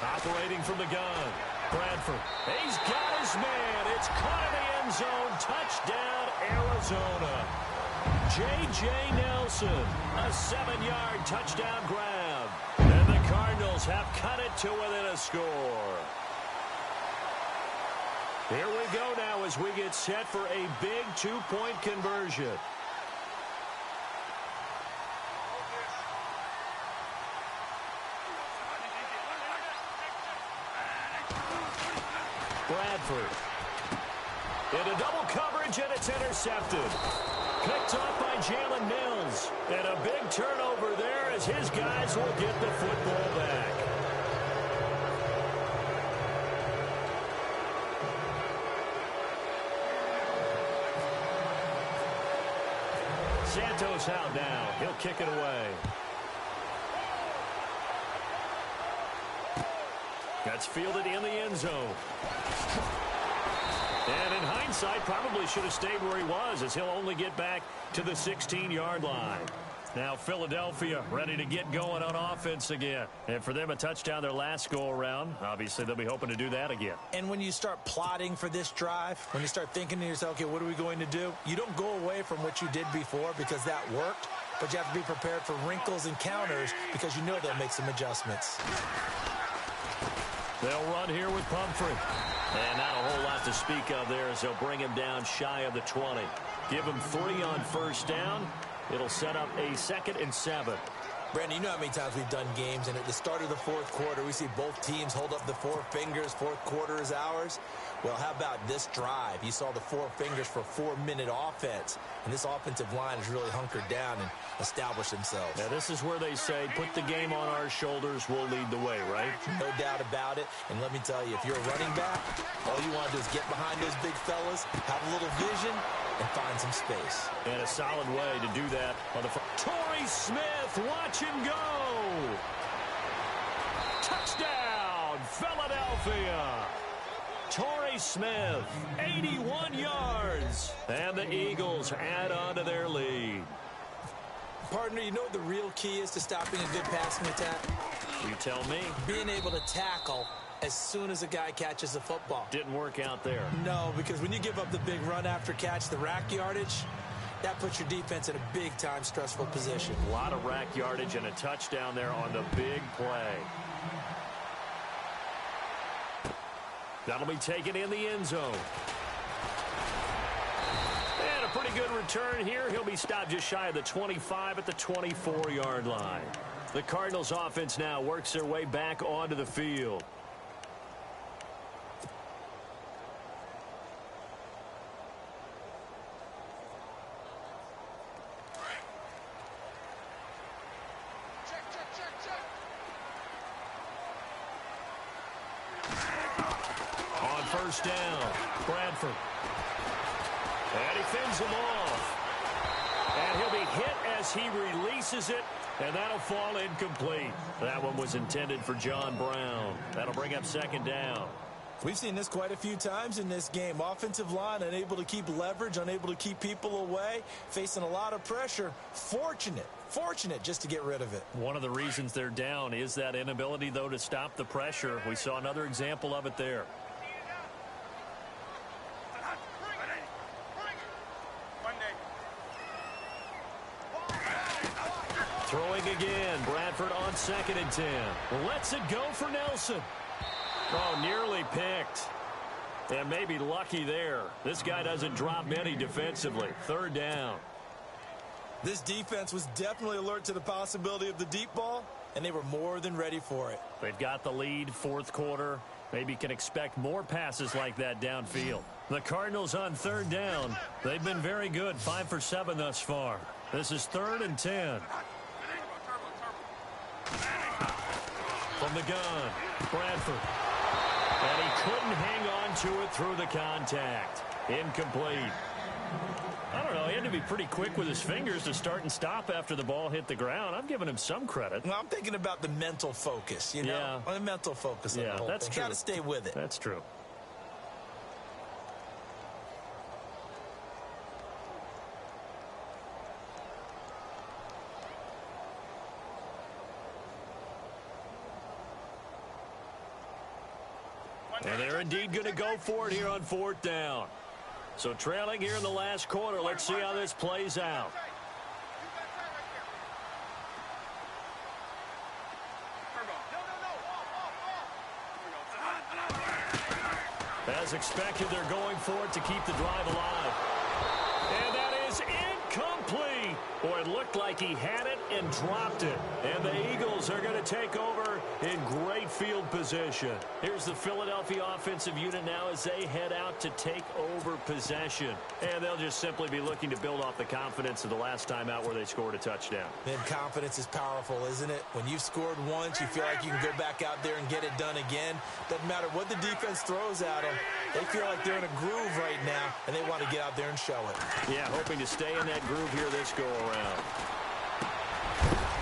Operating from the gun. Bradford. He's got his man. It's caught in the end zone. Touchdown, Arizona. J.J. Nelson. A 7-yard touchdown grab. And the Cardinals have cut it to within a score. Here we go now as we get set for a big 2-point conversion. Bradford. Into double coverage, and it's intercepted. Picked off by Jalen Mills. And a big turnover there as his guys will get the football back. Santos out now. He'll kick it away. That's fielded in the end zone. And in hindsight, probably should have stayed where he was as he'll only get back to the 16-yard line. Now Philadelphia ready to get going on offense again. And for them, a touchdown their last go-around. Obviously, they'll be hoping to do that again. And when you start plotting for this drive, when you start thinking to yourself, okay, what are we going to do? You don't go away from what you did before because that worked, but you have to be prepared for wrinkles and counters because you know they'll make some adjustments. They'll run here with Pumphrey. And not a whole lot to speak of there as they'll bring him down shy of the 20. Give him 3 on 1st down. It'll set up a 2nd and 7. Brandon, you know how many times we've done games, and at the start of the 4th quarter, we see both teams hold up the 4 fingers, 4th quarter is ours. Well, how about this drive? You saw the 4 fingers for 4-minute offense, and this offensive line has really hunkered down and established themselves. Now, this is where they say, put the game on our shoulders, we'll lead the way, right? No doubt about it, and let me tell you, if you're a running back, all you want to do is get behind those big fellas, have a little vision, and find some space. And a solid way to do that on the front. Torrey Smith, watch him go! Touchdown, Philadelphia! Torrey Smith, 81 yards. And the Eagles add on to their lead. Partner, you know what the real key is to stopping a good passing attack? You tell me. Being able to tackle as soon as a guy catches the football. Didn't work out there. No, because when you give up the big run after catch, the rack yardage, that puts your defense in a big-time stressful position. A lot of rack yardage and a touchdown there on the big play. That'll be taken in the end zone. And a pretty good return here. He'll be stopped just shy of the 25 at the 24-yard line. The Cardinals offense now works their way back onto the field. On first down, Bradford. And he fends him off. And he'll be hit as he releases it, and that'll fall incomplete. That one was intended for John Brown. That'll bring up second down. We've seen this quite a few times in this game. Offensive line unable to keep leverage, unable to keep people away, facing a lot of pressure. Fortunate just to get rid of it. One of the reasons they're down is that inability, though, to stop the pressure. We saw another example of it there. Throwing again. Bradford on 2nd and 10. Lets it go for Nelson. Oh, nearly picked. And maybe lucky there. This guy doesn't drop many defensively. 3rd down. This defense was definitely alert to the possibility of the deep ball, and they were more than ready for it. They've got the lead, 4th quarter. Maybe can expect more passes like that downfield. The Cardinals on 3rd down. They've been very good, 5 for 7 thus far. This is 3rd and 10. From the gun, Bradford. And he couldn't hang on to it through the contact. Incomplete. I don't know, he had to be pretty quick with his fingers to start and stop after the ball hit the ground. I'm giving him some credit. Well, I'm thinking about the mental focus, you know? Yeah. The mental focus on the whole that's thing. true. Got to stay with it. That's true. And they're indeed going to go for it here on 4th down. So trailing here in the last quarter. Let's see how this plays out. As expected, they're going for it to keep the drive alive. And that is incomplete. Boy, it looked like he had it and dropped it. And the Eagles are going to take over in great field position. Here's the Philadelphia offensive unit now as they head out to take over possession. And they'll just simply be looking to build off the confidence of the last time out where they scored a touchdown. Man, confidence is powerful, isn't it? When you've scored once, you feel like you can go back out there and get it done again. Doesn't matter what the defense throws at them. They feel like they're in a groove right now, and they want to get out there and show it. Yeah, hoping to stay in that groove here this go-around.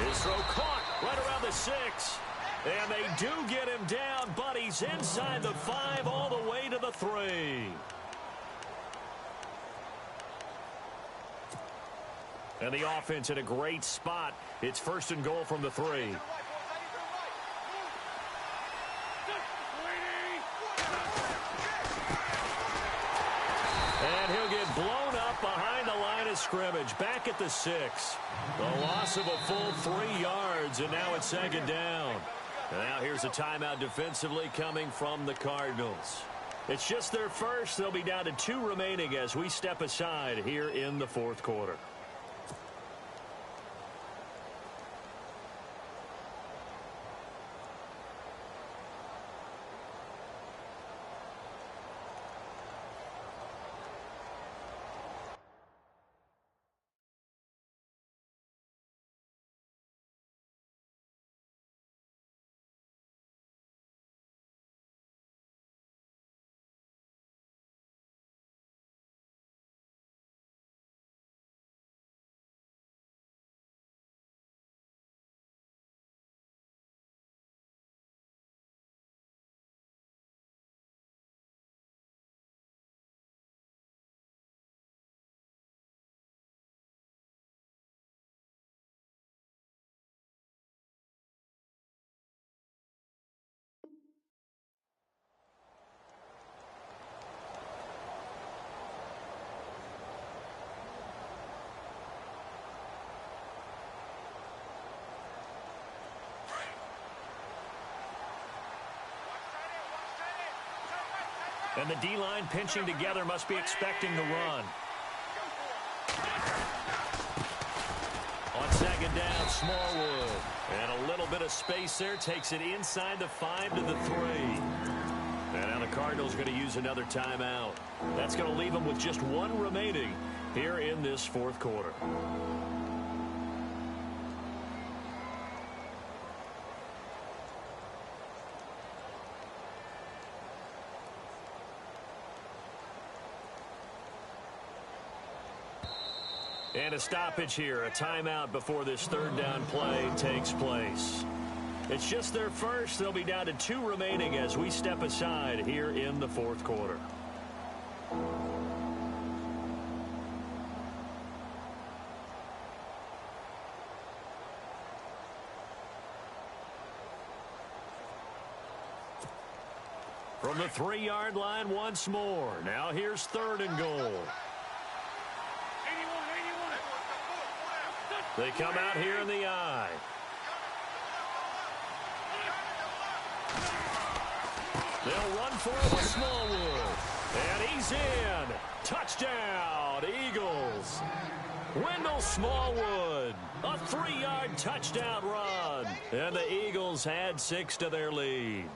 His throw caught right around the 6. And they do get him down, but he's inside the 5 all the way to the 3. And the offense in a great spot. It's 1st and goal from the 3. And he'll get blown up behind the line of scrimmage. Back at the 6. The loss of a full 3 yards, and now it's 2nd down. And now here's a timeout defensively coming from the Cardinals. It's just their first. They'll be down to 2 remaining as we step aside here in the 4th quarter. And the D-line pinching together must be expecting the run. On second down, Smallwood. And a little bit of space there. Takes it inside the 5 to the 3. And now the Cardinals are going to use another timeout. That's going to leave them with just one remaining here in this fourth quarter. And a stoppage here, a timeout before this third down play takes place. It's just their first. They'll be down to 2 remaining as we step aside here in the fourth quarter. From the 3-yard line once more. Now here's 3rd and goal. They come out here in the I. They'll run for it with Smallwood. And he's in. Touchdown, Eagles. Wendell Smallwood. A 3-yard touchdown run. And the Eagles add 6 to their lead.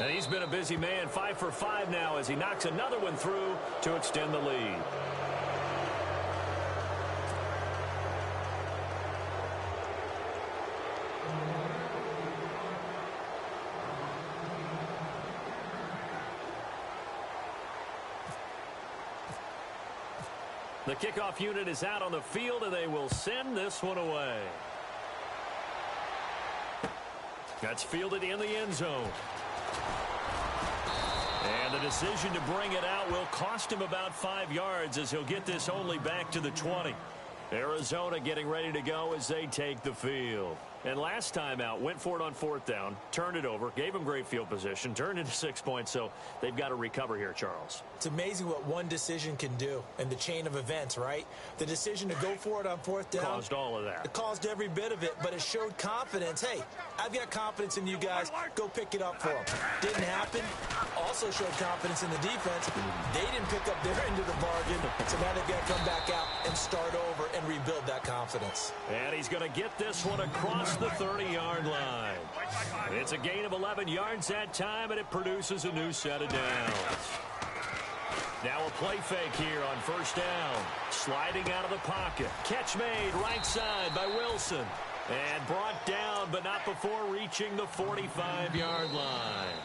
And he's been a busy man, 5 for 5 now as he knocks another one through to extend the lead. The kickoff unit is out on the field, and they will send this one away. That's fielded in the end zone. And the decision to bring it out will cost him about 5 yards as he'll get this only back to the 20. Arizona getting ready to go as they take the field. And last time out, went for it on 4th down, turned it over, gave him great field position, turned into 6 points, so they've got to recover here, Charles. It's amazing what one decision can do in the chain of events, right? The decision to go for it on 4th down. Caused all of that. It caused every bit of it, but it showed confidence. Hey, I've got confidence in you guys. Go pick it up for them. Didn't happen. Also showed confidence in the defense. They didn't pick up their end of the bargain, so now they've got to come back out and start over and rebuild that confidence. And he's going to get this one across the 30-yard line. It's a gain of 11 yards that time, and it produces a new set of downs. Now a play fake here on 1st down. Sliding out of the pocket. Catch made right side by Wilson. And brought down, but not before reaching the 45-yard line.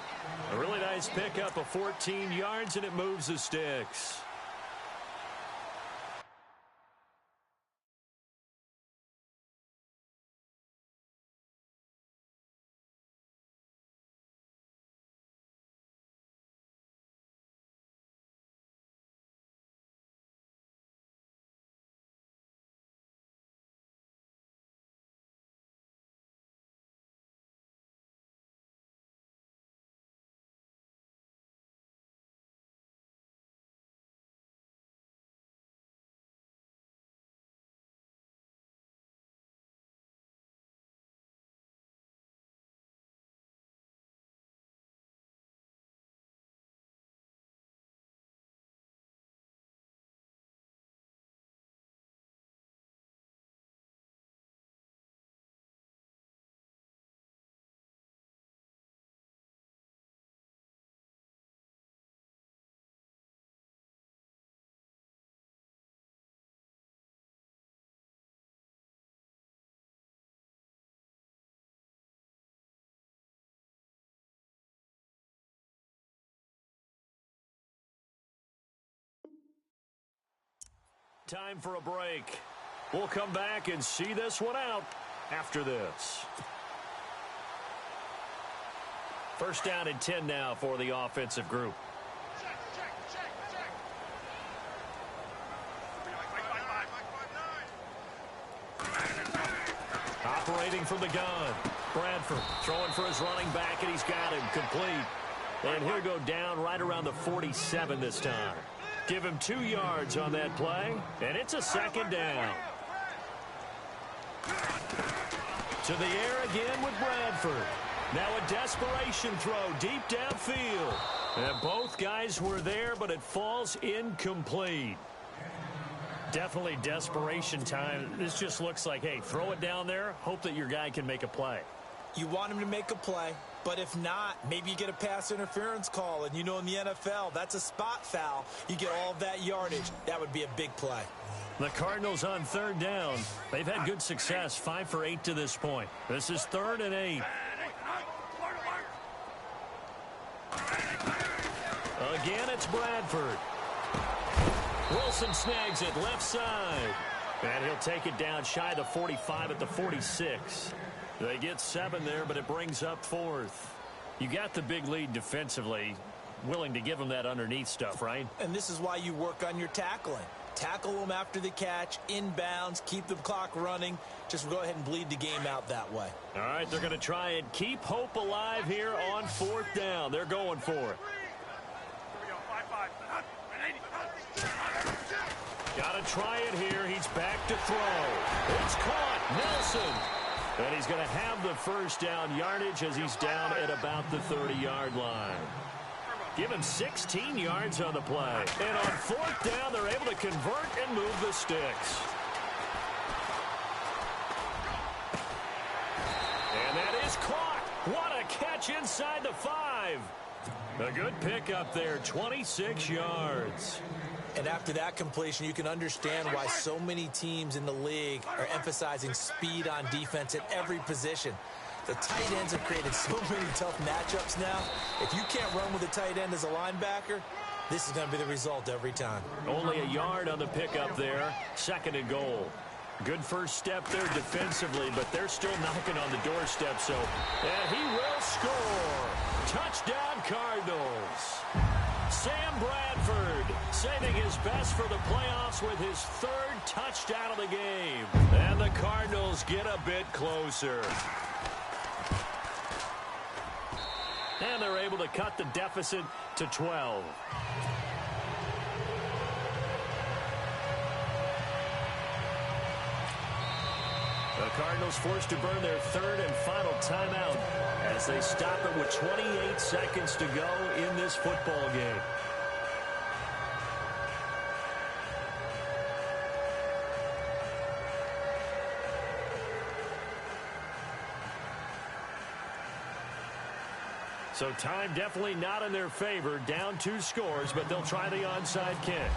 A really nice pickup of 14 yards, and it moves the sticks. Time for a break. We'll come back and see this one out after this. 1st down and 10 now for the offensive group. Operating from the gun. Bradford throwing for his running back, and he's got him complete. And he'll go down right around the 47 this time. Give him 2 yards on that play, and it's a 2nd down. To the air again with Bradford. Now a desperation throw deep downfield. And both guys were there, but it falls incomplete. Definitely desperation time. This just looks like, hey, throw it down there, hope that your guy can make a play. You want him to make a play, but if not, maybe you get a pass interference call. And you know in the NFL, that's a spot foul. You get all of that yardage. That would be a big play. The Cardinals on third down. They've had good success, 5 for 8 to this point. This is 3rd and 8. Again, it's Bradford. Wilson snags it left side. And he'll take it down shy of the 45 at the 46. They get 7 there, but it brings up 4th. You got the big lead defensively. Willing to give them that underneath stuff, right? And this is why you work on your tackling. Tackle them after the catch, inbounds, keep the clock running. Just go ahead and bleed the game out that way. All right, they're going to try and keep hope alive here on 4th down. They're going for it. Got to try it here. He's back to throw. It's caught. Nelson. And he's going to have the first down yardage as he's down at about the 30-yard line. Give him 16 yards on the play. And on 4th down, they're able to convert and move the sticks. And that is caught. What a catch inside the 5. A good pickup there, 26 yards. And after that completion, you can understand why so many teams in the league are emphasizing speed on defense at every position. The tight ends have created so many tough matchups now. If you can't run with a tight end as a linebacker, this is going to be the result every time. Only a yard on the pickup there. 2nd and goal. Good first step there defensively, but they're still knocking on the doorstep. So, and he will score. Touchdown Cardinals. Sam Bradford saving his best for the playoffs with his 3rd touchdown of the game. And the Cardinals get a bit closer. And they're able to cut the deficit to 12. The Cardinals forced to burn their 3rd and final timeout as they stop it with 28 seconds to go in this football game. So time definitely not in their favor. Down 2 scores, but they'll try the onside kick.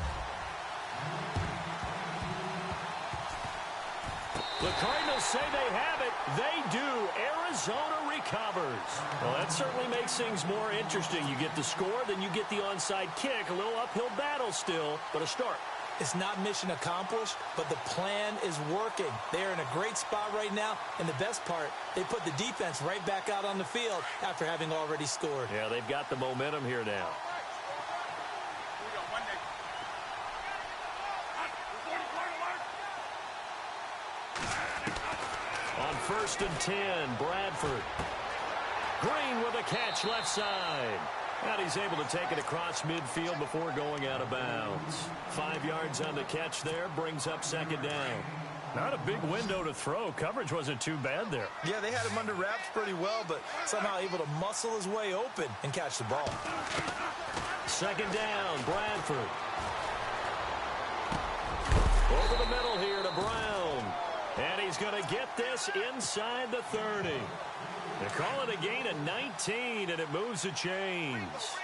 The Cardinals say they have it. They do. Arizona recovers. Well, that certainly makes things more interesting. You get the score, then you get the onside kick. A little uphill battle still, but a start. It's not mission accomplished, but the plan is working. They're in a great spot right now, and the best part, they put the defense right back out on the field after having already scored. Yeah, they've got the momentum here now. On 1st and 10, Bradford. Green with a catch left side. And he's able to take it across midfield before going out of bounds. 5 yards on the catch there, brings up 2nd down. Not a big window to throw. Coverage wasn't too bad there. Yeah, they had him under wraps pretty well, but somehow able to muscle his way open and catch the ball. 2nd down, Bradford. Over the middle here to Brown. And he's going to get this inside the 30. They call it a gain of 19, and it moves the chains.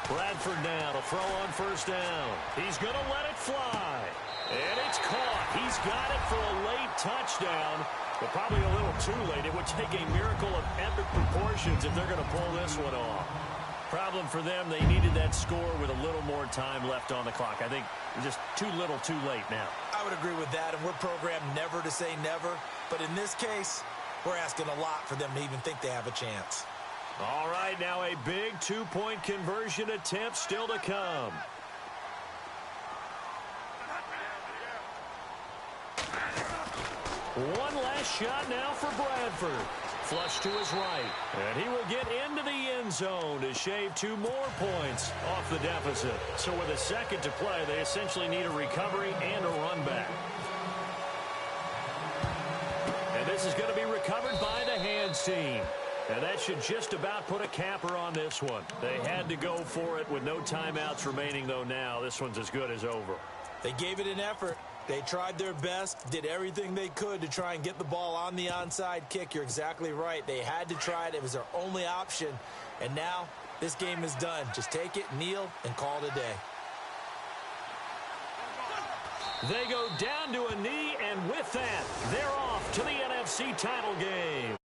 Bradford now to throw on 1st down. He's going to let it fly. And it's caught. He's got it for a late touchdown, but probably a little too late. It would take a miracle of epic proportions if they're going to pull this one off. Problem for them, they needed that score with a little more time left on the clock. I think just too little too late now. I would agree with that, and we're programmed never to say never. But in this case, we're asking a lot for them to even think they have a chance. All right, now a big 2-point conversion attempt still to come. One last shot now for Bradford. flush to his right. And he will get into the end zone to shave 2 more points off the deficit. So with a second to play, they essentially need a recovery and a run back. And this is going to be recovered by the hands team. And that should just about put a capper on this one. They had to go for it with no timeouts remaining, though now. This one's as good as over. They gave it an effort. They tried their best, did everything they could to try and get the ball on the onside kick. You're exactly right. They had to try it. It was their only option. And now this game is done. Just take it, kneel, and call it a day. They go down to a knee, and with that, they're off to the NFC title game.